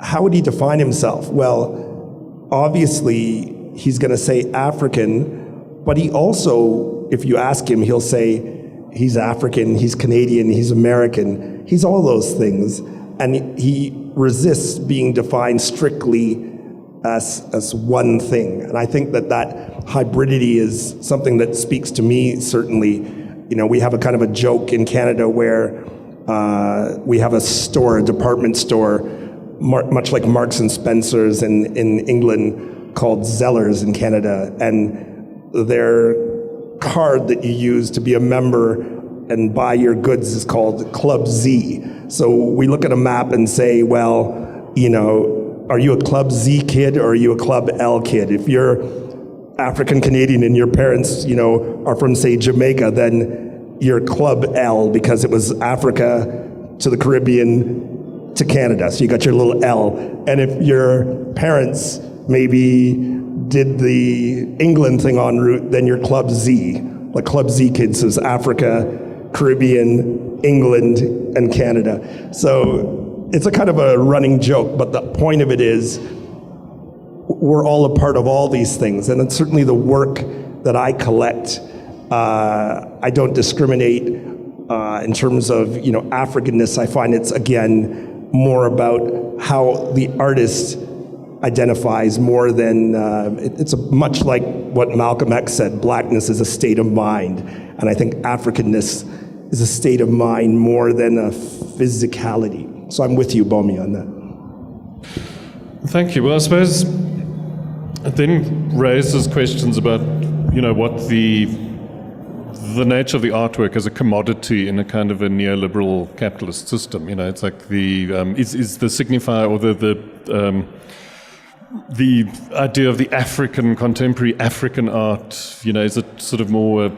how would he define himself? Well, obviously, he's going to say African, but he also, if you ask him, he'll say he's African, he's Canadian, he's American, he's all those things. And he resists being defined strictly as one thing. And I think that hybridity is something that speaks to me, certainly. You know, we have a kind of a joke in Canada where we have a store, a department store, much like Marks and Spencer's in England, called Zellers in Canada. And their card that you use to be a member and buy your goods is called Club Z. So we look at a map and say, well, you know, are you a Club Z kid or are you a Club L kid? If you're African Canadian and your parents, you know, are from, say, Jamaica, then you're Club L because it was Africa to the Caribbean to Canada. So you got your little L. And if your parents maybe did the England thing en route, then you're Club Z. Like Club Z kids is Africa, Caribbean, England, and Canada. So it's a kind of a running joke, but the point of it is we're all a part of all these things. And it's certainly the work that I collect. I don't discriminate in terms of, you know, Africanness. I find it's, again, more about how the artist identifies more than, it's much like what Malcolm X said, blackness is a state of mind. And I think Africanness is a state of mind more than a physicality. So I'm with you, Bomi, on that. Thank you. Well, I suppose it then raises questions about, you know, what the nature of the artwork as a commodity in a kind of a neoliberal capitalist system. You know, it's like the is the signifier or the idea of the African, contemporary African art, you know, is it sort of more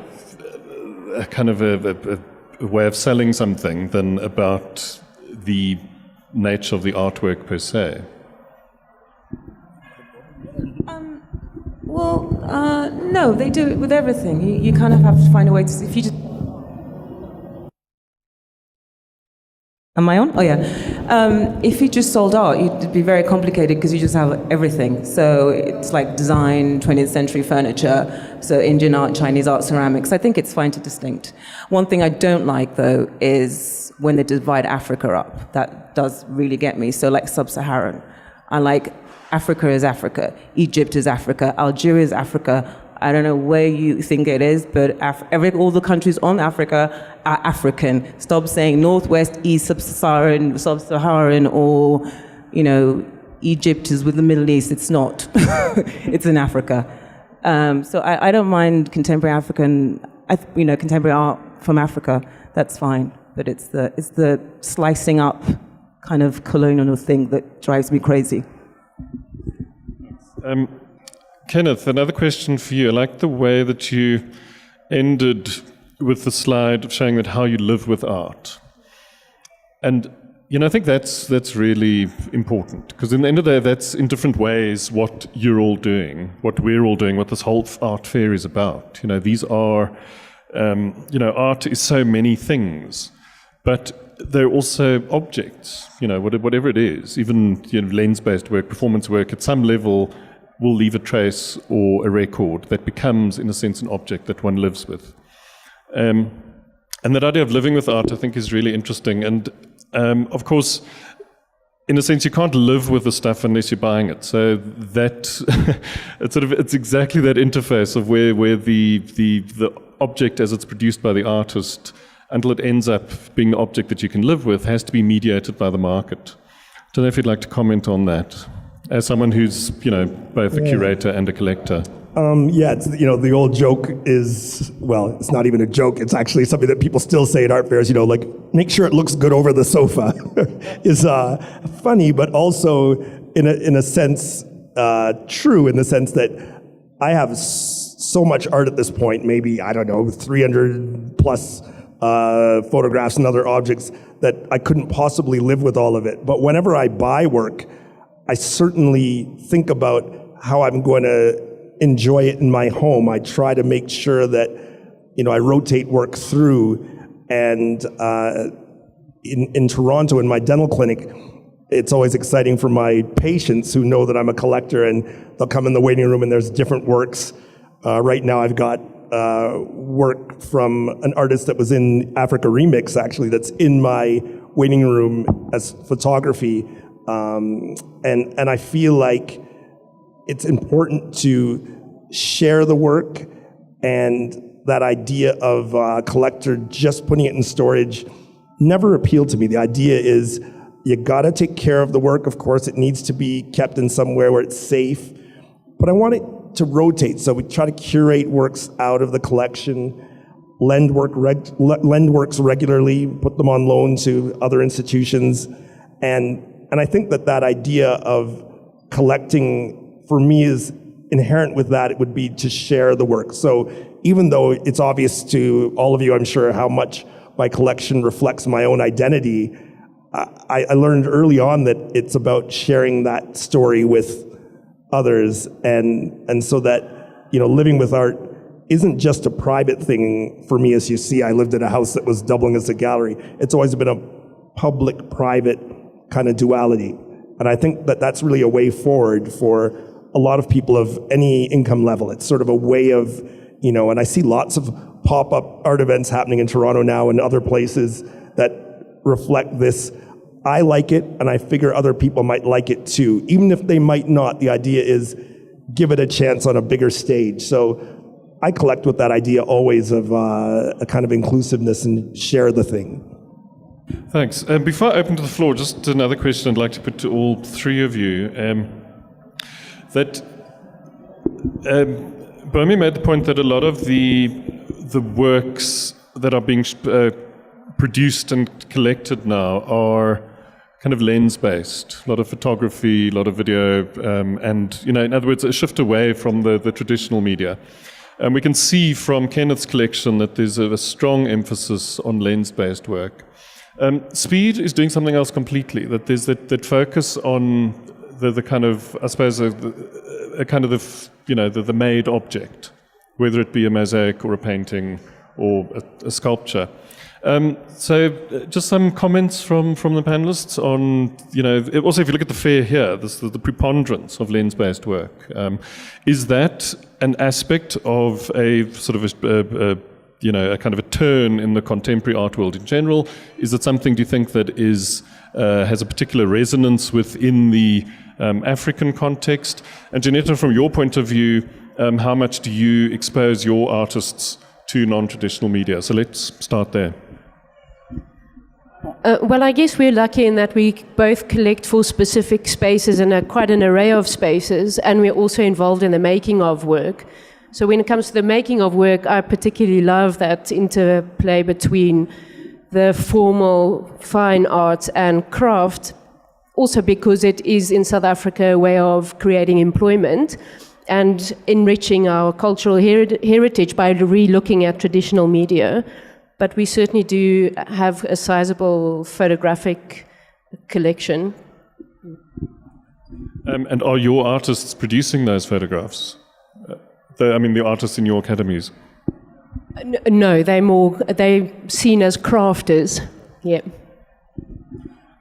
a kind of a way of selling something than about the nature of the artwork per se? No, they do it with everything. You kind of have to find a way to, if you just... Am I on? Oh, yeah. If you just sold art, it'd be very complicated because you just have everything. So it's like design, 20th century furniture, so Indian art, Chinese art, ceramics. I think it's fine to distinct. One thing I don't like, though, is when they divide Africa up. That does really get me. So like sub-Saharan. I like Africa is Africa, Egypt is Africa, Algeria is Africa. I don't know where you think it is, but all the countries on Africa are African. Stop saying Northwest, East, Sub-Saharan, or, you know, Egypt is with the Middle East. It's not. It's in Africa. So I don't mind contemporary African, contemporary art from Africa. That's fine. But it's the slicing up kind of colonial thing that drives me crazy. Kenneth, another question for you. I like the way that you ended with the slide showing that how you live with art. And, you know, I think that's really important, because in the end of the day, that's in different ways what you're all doing, what we're all doing, what this whole art fair is about. You know, these are, art is so many things, but they're also objects, you know, whatever it is, even, you know, lens-based work, performance work, at some level will leave a trace or a record that becomes, in a sense, an object that one lives with. And that idea of living with art, I think, is really interesting. And, of course, in a sense, you can't live with the stuff unless you're buying it. So that it's exactly that interface of where the object as it's produced by the artist, until it ends up being the object that you can live with, has to be mediated by the market. I don't know if you'd like to comment on that, as someone who's, you know, both a curator and a collector. It's, you know, the old joke is, well, it's not even a joke, it's actually something that people still say at art fairs, you know, like, make sure it looks good over the sofa, is funny, but also, in a sense, true, in the sense that I have so much art at this point, maybe, I don't know, 300 plus photographs and other objects, that I couldn't possibly live with all of it. But whenever I buy work, I certainly think about how I'm going to enjoy it in my home. I try to make sure that, you know, I rotate work through. And in Toronto, in my dental clinic, it's always exciting for my patients who know that I'm a collector, and they'll come in the waiting room and there's different works. Right now I've got work from an artist that was in Africa Remix, actually, that's in my waiting room as photography. And I feel like it's important to share the work, and that idea of a collector just putting it in storage never appealed to me. The idea is you gotta take care of the work. Of course, it needs to be kept in somewhere where it's safe, but I want it to rotate. So we try to curate works out of the collection, lend works regularly, put them on loan to other institutions. And I think that idea of collecting, for me, is inherent with that. It would be to share the work. So even though it's obvious to all of you, I'm sure, how much my collection reflects my own identity, I learned early on that it's about sharing that story with others, and so that, you know, living with art isn't just a private thing for me. As you see, I lived in a house that was doubling as a gallery. It's always been a public-private kind of duality, and I think that that's really a way forward for a lot of people of any income level. It's sort of a way of, you know, and I see lots of pop-up art events happening in Toronto now and other places that reflect this. I like it, and I figure other people might like it too. Even if they might not, the idea is give it a chance on a bigger stage. So I collect with that idea always of a kind of inclusiveness and share the thing. Thanks. Before I open to the floor, just another question I'd like to put to all three of you. Bomi made the point that a lot of the works that are being produced and collected now are kind of lens-based, a lot of photography, a lot of video, and, you know, in other words, a shift away from the traditional media. And we can see from Kenneth's collection that there's a strong emphasis on lens-based work. Speed is doing something else completely, that there's that focus on the kind of, I suppose, a kind of the made object, whether it be a mosaic or a painting or a sculpture. So just some comments from the panelists on, you know, also if you look at the fair here, the preponderance of lens-based work. Is that an aspect of a sort of a kind of a turn in the contemporary art world in general? Is it something, do you think, that has a particular resonance within the African context? And Janetta, from your point of view, how much do you expose your artists to non-traditional media? So let's start there. Well, I guess we're lucky in that we both collect for specific spaces and quite an array of spaces, and we're also involved in the making of work. So when it comes to the making of work, I particularly love that interplay between the formal fine art and craft, also because it is in South Africa a way of creating employment and enriching our cultural heritage by re-looking at traditional media. But we certainly do have a sizable photographic collection. And are your artists producing those photographs? The artists in your academies? No, they're seen as crafters. Yeah.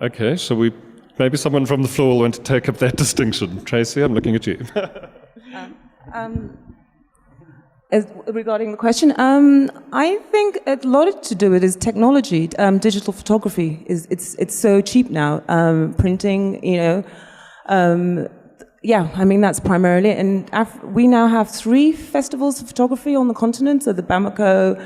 Okay, so maybe someone from the floor will want to take up that distinction. Tracy, I'm looking at you. Regarding the question, I think a lot to do with is technology. Digital photography it's so cheap now. Printing, that's primarily it. And we now have 3 festivals of photography on the continent, so the Bamako,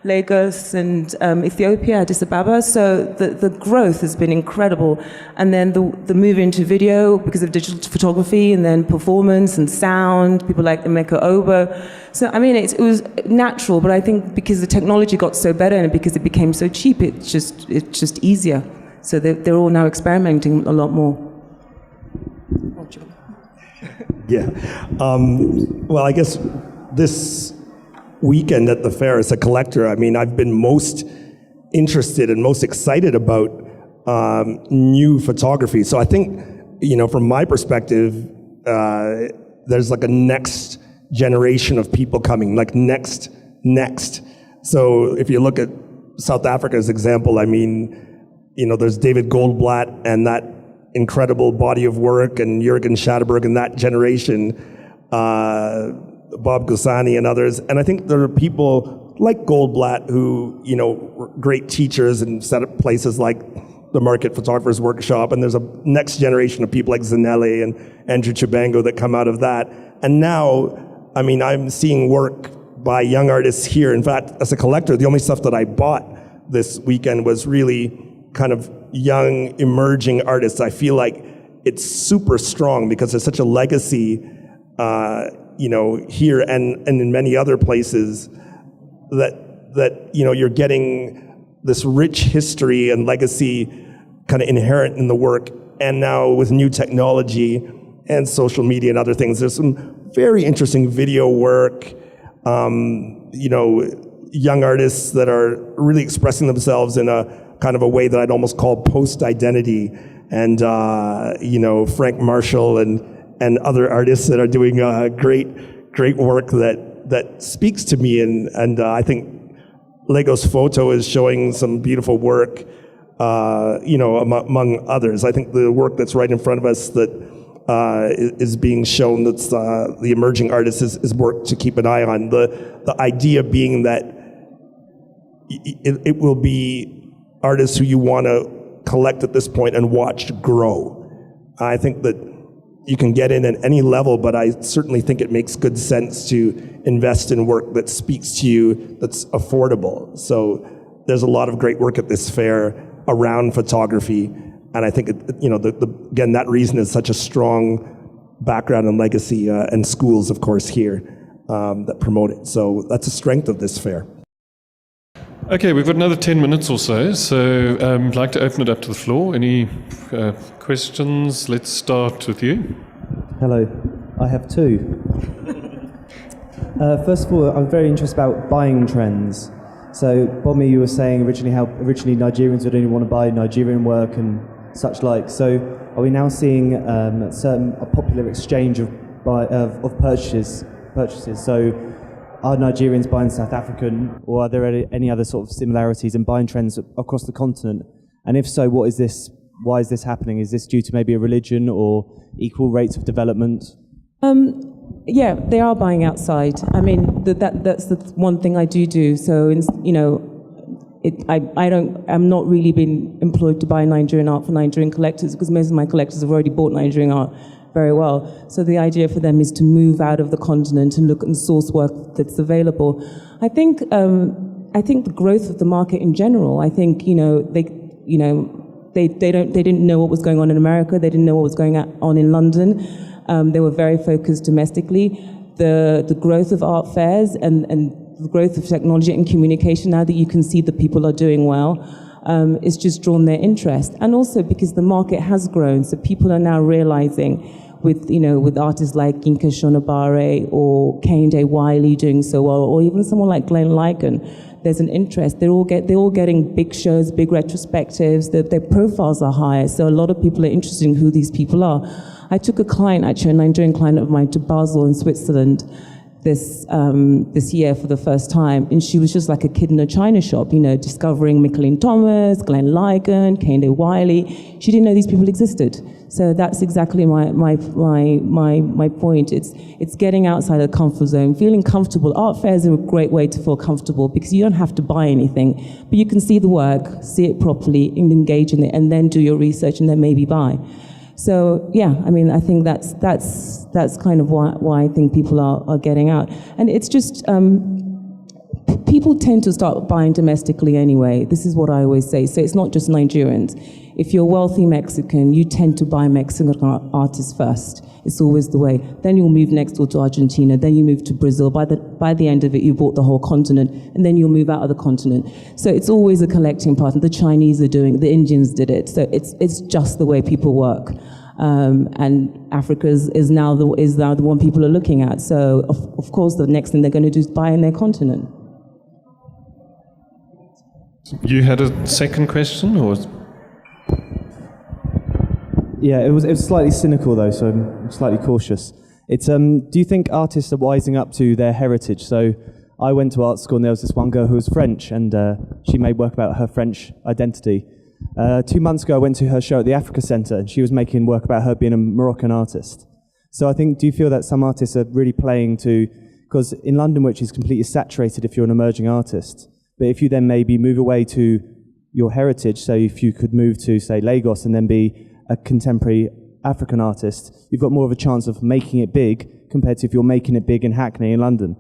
Lagos, and Ethiopia, Addis Ababa. So the growth has been incredible. And then the move into video because of digital photography, and then performance and sound, people like Emeka Obo. So, it was natural, but I think because the technology got so better and because it became so cheap, it's just easier. So they're all now experimenting a lot more. Yeah. Well, I guess this weekend at the fair as a collector, I've been most interested and most excited about new photography. So I think, from my perspective, there's like a next generation of people coming, like next. So if you look at South Africa's example, there's David Goldblatt and that incredible body of work, and Jürgen Schaderberg and that generation, Bob Gusani and others. And I think there are people like Goldblatt who, were great teachers and set up places like the Market Photographers Workshop, and there's a next generation of people like Zanelli and Andrew Chibango that come out of that. And now, I'm seeing work by young artists here. In fact, as a collector, the only stuff that I bought this weekend was really kind of young, emerging artists. I feel like it's super strong because there's such a legacy, here and in many other places that you're getting this rich history and legacy kind of inherent in the work. And now with new technology and social media and other things, there's some very interesting video work, young artists that are really expressing themselves in a kind of a way that I'd almost call post-identity. And, Frank Marshall and other artists that are doing great work that speaks to me. And I think Lagos Photo is showing some beautiful work, among others. I think the work that's right in front of us that is being shown, that's the emerging artists, is work to keep an eye on. The idea being that it will be artists who you want to collect at this point and watch grow. I think that you can get in at any level, but I certainly think it makes good sense to invest in work that speaks to you, that's affordable. So there's a lot of great work at this fair around photography, and I think again, that reason is such a strong background and legacy, and schools, of course, here that promote it. So that's a strength of this fair. Okay, we've got another 10 minutes or so, I'd like to open it up to the floor. Any questions? Let's start with you. Hello, I have two. First of all, I'm very interested about buying trends. So, Bomi, you were saying originally Nigerians would only want to buy Nigerian work and such like. So, are we now seeing a popular exchange of purchases? So, are Nigerians buying South African, or are there any other sort of similarities in buying trends across the continent? And if so, what is this? Why is this happening? Is this due to maybe a religion or equal rates of development? Yeah, they are buying outside. That's the one thing I do. So, I'm not really been employed to buy Nigerian art for Nigerian collectors, because most of my collectors have already bought Nigerian art very well. So the idea for them is to move out of the continent and look and source work that's available. I think the growth of the market in general. I think they didn't know what was going on in America. They didn't know what was going on in London. They were very focused domestically. The growth of art fairs and the growth of technology and communication, now that you can see that people are doing well, it's just drawn their interest. And also because the market has grown, so people are now realizing with artists like Yinka Shonabare or Kehinde Wiley doing so well, or even someone like Glenn Liken, there's an interest. They're all getting big shows, big retrospectives, their profiles are higher, so a lot of people are interested in who these people are. I took a client, actually, a Nigerian client of mine, to Basel in Switzerland this year for the first time, and she was just like a kid in a china shop, discovering Mickalene Thomas, Glenn Liken, Kehinde Wiley. She didn't know these people existed. So that's exactly my point. It's getting outside the comfort zone, feeling comfortable. Art fairs are a great way to feel comfortable because you don't have to buy anything, but you can see the work, see it properly, and engage in it, and then do your research and then maybe buy. So yeah, I think that's kind of why I think people are getting out, and it's just people tend to start buying domestically anyway. This is what I always say. So it's not just Nigerians. If you're wealthy Mexican, you tend to buy Mexican artists first. It's always the way. Then you'll move next door to Argentina. Then you move to Brazil. By the end of it, you bought the whole continent, and then you'll move out of the continent. So it's always a collecting pattern. The Chinese are doing it. The Indians did it. So it's just the way people work. And Africa is now the one people are looking at. So of course, the next thing they're going to do is buy in their continent. You had a second question, or? Yeah, it was slightly cynical though, so I'm slightly cautious. It's do you think artists are wising up to their heritage? So I went to art school and there was this one girl who was French, and she made work about her French identity. 2 months ago, I went to her show at the Africa Centre, and she was making work about her being a Moroccan artist. So I think, do you feel that some artists are really playing to, because in London, which is completely saturated if you're an emerging artist, but if you then maybe move away to your heritage, so if you could move to, say, Lagos and then be a contemporary African artist, you've got more of a chance of making it big compared to if you're making it big in Hackney in London.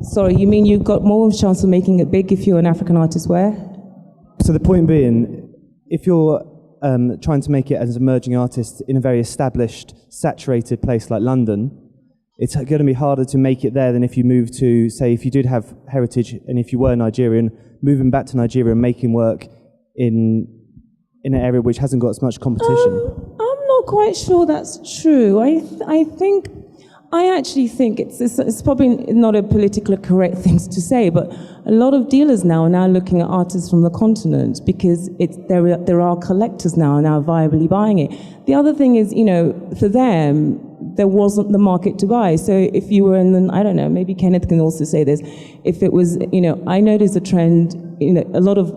Sorry, you mean you've got more of a chance of making it big if you're an African artist where? So the point being, if you're trying to make it as an emerging artist in a very established, saturated place like London, it's going to be harder to make it there than if you move to, say, if you did have heritage and if you were Nigerian, moving back to Nigeria and making work in an area which hasn't got as much competition. I'm not quite sure that's true. I actually think it's probably not a politically correct thing to say, but a lot of dealers now are now looking at artists from the continent because there are collectors now viably buying it. The other thing is, for them, there wasn't the market to buy. So if you were I don't know, maybe Kenneth can also say this, if it was, I noticed a trend, a lot of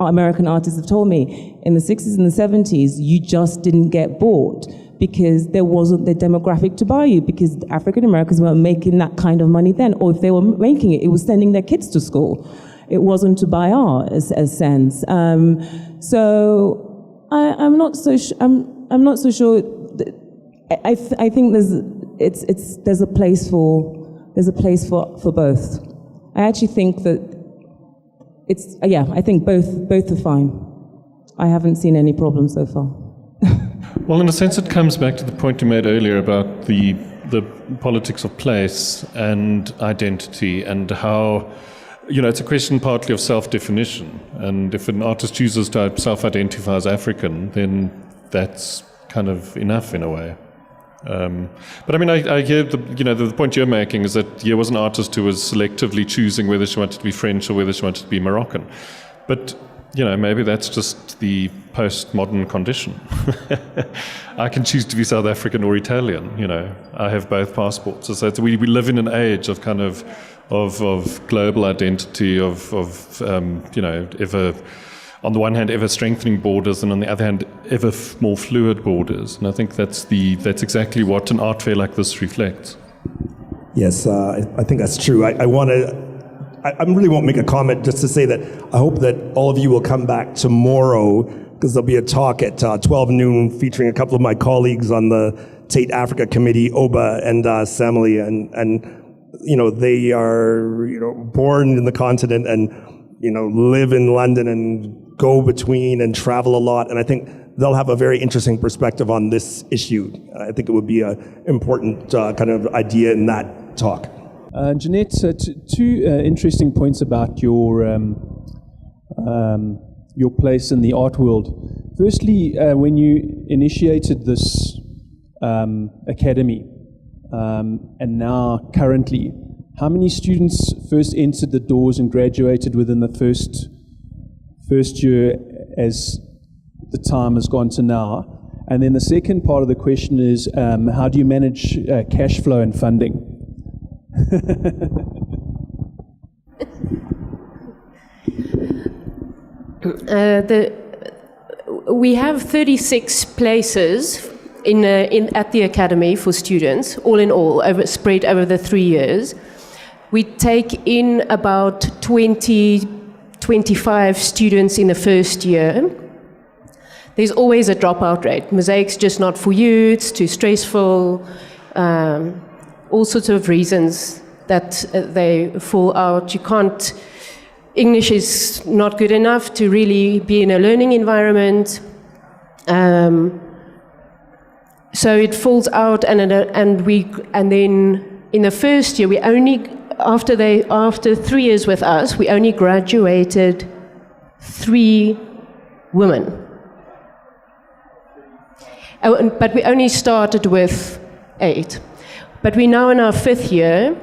American artists have told me, in the 60s and the 70s, you just didn't get bought because there wasn't the demographic to buy you, because African Americans weren't making that kind of money then, or if they were making it, it was sending their kids to school. It wasn't to buy art, as sense. So I'm not so sure. I think there's a place for both. I actually think that I think both are fine. I haven't seen any problems so far. Well, in a sense, it comes back to the point you made earlier about the politics of place and identity, and how, it's a question partly of self-definition. And if an artist chooses to self-identify as African, then that's kind of enough in a way. But I mean, I hear the point you're making is that here was an artist who was selectively choosing whether she wanted to be French or whether she wanted to be Moroccan. But maybe that's just the postmodern condition. I can choose to be South African or Italian. I have both passports. So we live in an age of kind of global identity, of ever, on the one hand, ever strengthening borders, and on the other hand, ever more fluid borders. And I think that's exactly what an art fair like this reflects. Yes, I think that's true. I really won't make a comment, just to say that I hope that all of you will come back tomorrow, because there'll be a talk at 12 noon featuring a couple of my colleagues on the Tate Africa Committee, Oba and Samali, and they are born in the continent and live in London and go between and travel a lot, and I think they'll have a very interesting perspective on this issue. I think it would be an important kind of idea in that talk. Jeanette, two interesting points about your place in the art world. Firstly, when you initiated this academy, and now currently, how many students first entered the doors and graduated within the first year as the time has gone to now? And then the second part of the question is, how do you manage cash flow and funding? We have 36 places at the academy for students, all in all, spread over the 3 years. We take in about 25 students in the first year. There's always a dropout rate. Mosaic's just not for you, it's too stressful, all sorts of reasons that they fall out. English is not good enough to really be in a learning environment. So it falls out, and then in the first year, we only, after 3 years with us, we only graduated 3 women. But we only started with 8. But we're now in our 5th year,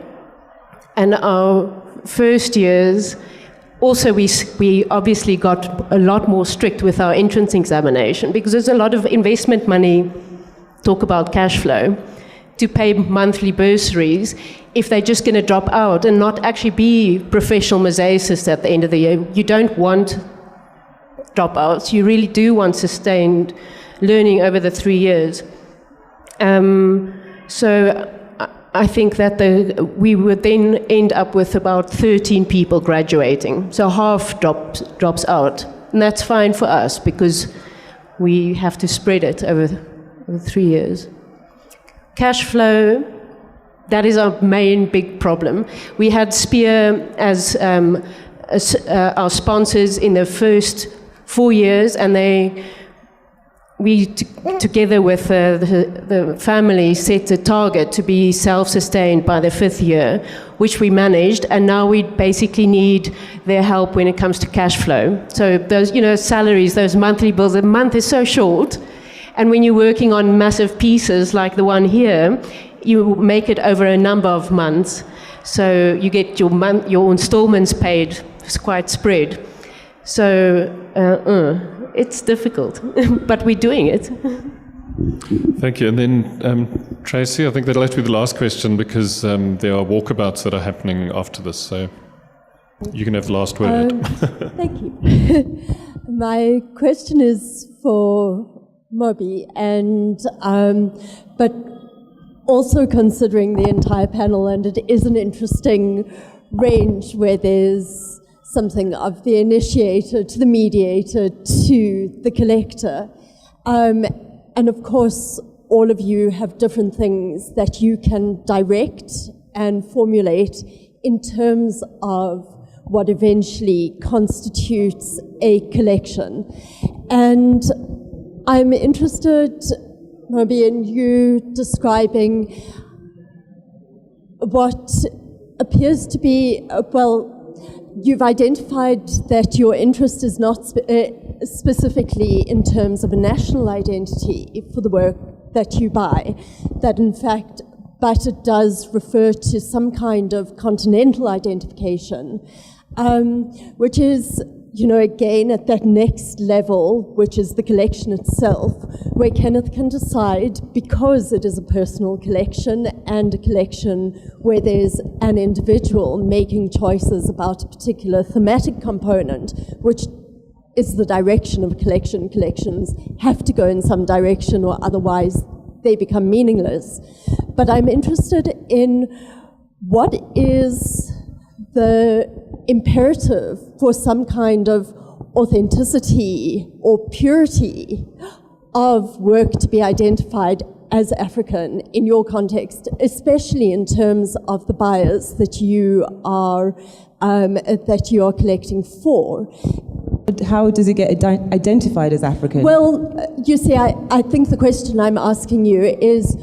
and our first years, also we obviously got a lot more strict with our entrance examination, because there's a lot of investment money, talk about cash flow, to pay monthly bursaries if they're just going to drop out and not actually be professional mosaicists at the end of the year. You don't want dropouts. You really do want sustained learning over the 3 years. So I think that we would then end up with about 13 people graduating. So half drops out. And that's fine for us because we have to spread it over 3 years. Cash flow, that is our main big problem. We had Spear as our sponsors in the first 4 years, and we together with the family set a target to be self-sustained by the 5th year, which we managed, and now we basically need their help when it comes to cash flow. So those, salaries, those monthly bills, a month is so short, and when you're working on massive pieces like the one here, you make it over a number of months, so you get your installments paid. It's quite spread. So it's difficult, but we're doing it. Thank you. And then, Tracy, I think that'll have to be the last question because there are walkabouts that are happening after this. So you can have the last word. Thank you. My question is for Moby, and but also considering the entire panel, and it is an interesting range where there's something of the initiator to the mediator to the collector. And of course, all of you have different things that you can direct and formulate in terms of what eventually constitutes a collection. And I'm interested, Moby, in you describing what appears to be, you've identified that your interest is not specifically in terms of a national identity for the work that you buy, that in fact, but it does refer to some kind of continental identification, which is, again, at that next level, which is the collection itself, where Kenneth can decide, because it is a personal collection and a collection where there's an individual making choices about a particular thematic component, which is the direction of a collection. Collections have to go in some direction or otherwise they become meaningless. But I'm interested in what is the imperative for some kind of authenticity or purity of work to be identified as African in your context, especially in terms of the buyers that you are collecting for. How does it get identified as African? Well, you see, I think the question I'm asking you is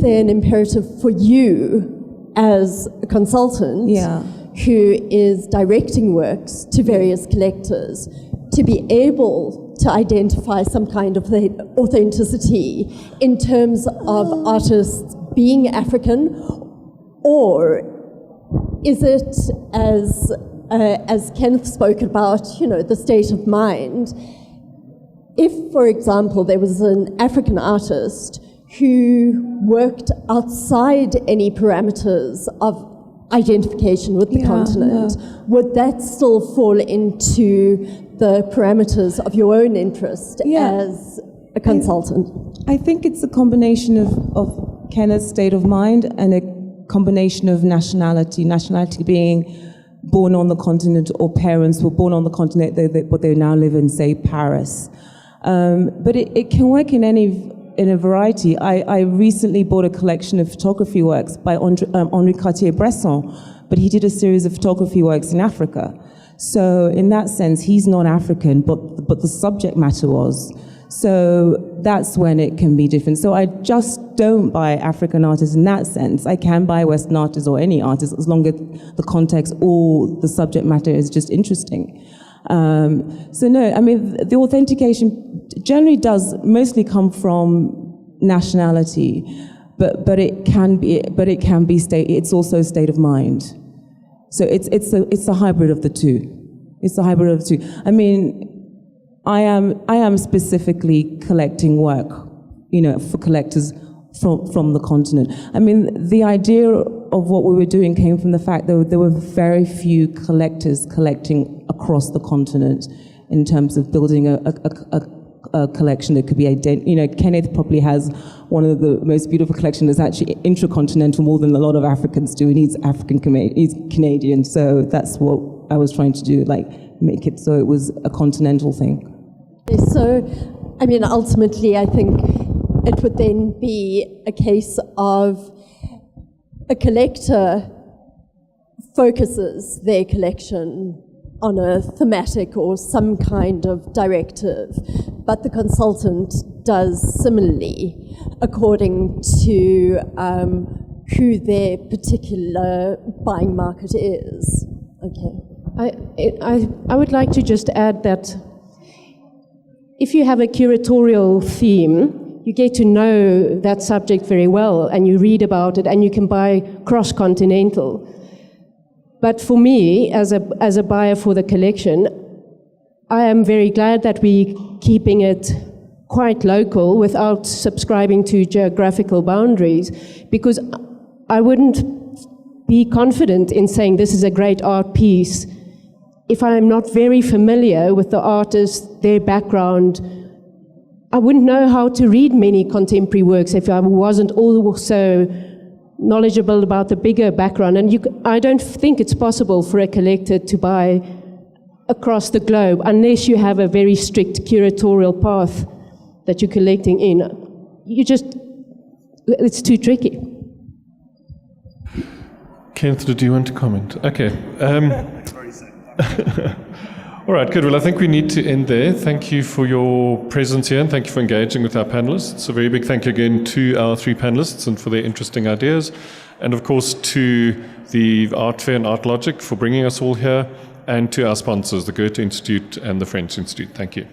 there an imperative for you as a consultant who is directing works to various collectors to be able to identify some kind of authenticity in terms of artists being African, or is it, as Kenneth spoke about, the state of mind? If, for example, there was an African artist who worked outside any parameters of identification with the continent, would that still fall into the parameters of your own interest as a consultant? I think it's a combination of Kenneth's state of mind and a combination of nationality being born on the continent, or parents were born on the continent, but they now live in, say, Paris. But it can work in a variety. I recently bought a collection of photography works by Henri Cartier-Bresson, but he did a series of photography works in Africa. So in that sense, he's not African, but the subject matter was. So that's when it can be different. So I just don't buy African artists in that sense. I can buy Western artists or any artist as long as the context or the subject matter is just interesting. So no, I mean, the authentication generally does mostly come from nationality, but it can be it's also a state of mind. So it's a hybrid of the two. It's a hybrid of the two. I mean, I am specifically collecting work, for collectors from the continent. I mean, the idea of what we were doing came from the fact that there were very few collectors collecting across the continent. in terms of building a collection that could be Kenneth probably has one of the most beautiful collections that's actually intracontinental more than a lot of Africans do, and he's he's Canadian, so that's what I was trying to do, like make it so it was a continental thing. So, I mean, ultimately, I think it would then be a case of a collector focuses their collection on a thematic or some kind of directive, but the consultant does similarly according to who their particular buying market is. Okay. I would like to just add that if you have a curatorial theme, you get to know that subject very well, and you read about it, and you can buy cross-continental. But for me, as a buyer for the collection, I am very glad that we're keeping it quite local without subscribing to geographical boundaries, because I wouldn't be confident in saying this is a great art piece if I'm not very familiar with the artist, their background. I wouldn't know how to read many contemporary works if I wasn't also knowledgeable about the bigger background. And I don't think it's possible for a collector to buy across the globe unless you have a very strict curatorial path that you're collecting in. It's too tricky. Kenneth, did you want to comment? Okay. All right, good. Well, I think we need to end there. Thank you for your presence here, and thank you for engaging with our panelists. A very big thank you again to our three panelists and for their interesting ideas. And of course to the Art Fair and Art Logic for bringing us all here, and to our sponsors, the Goethe Institute and the French Institute. Thank you.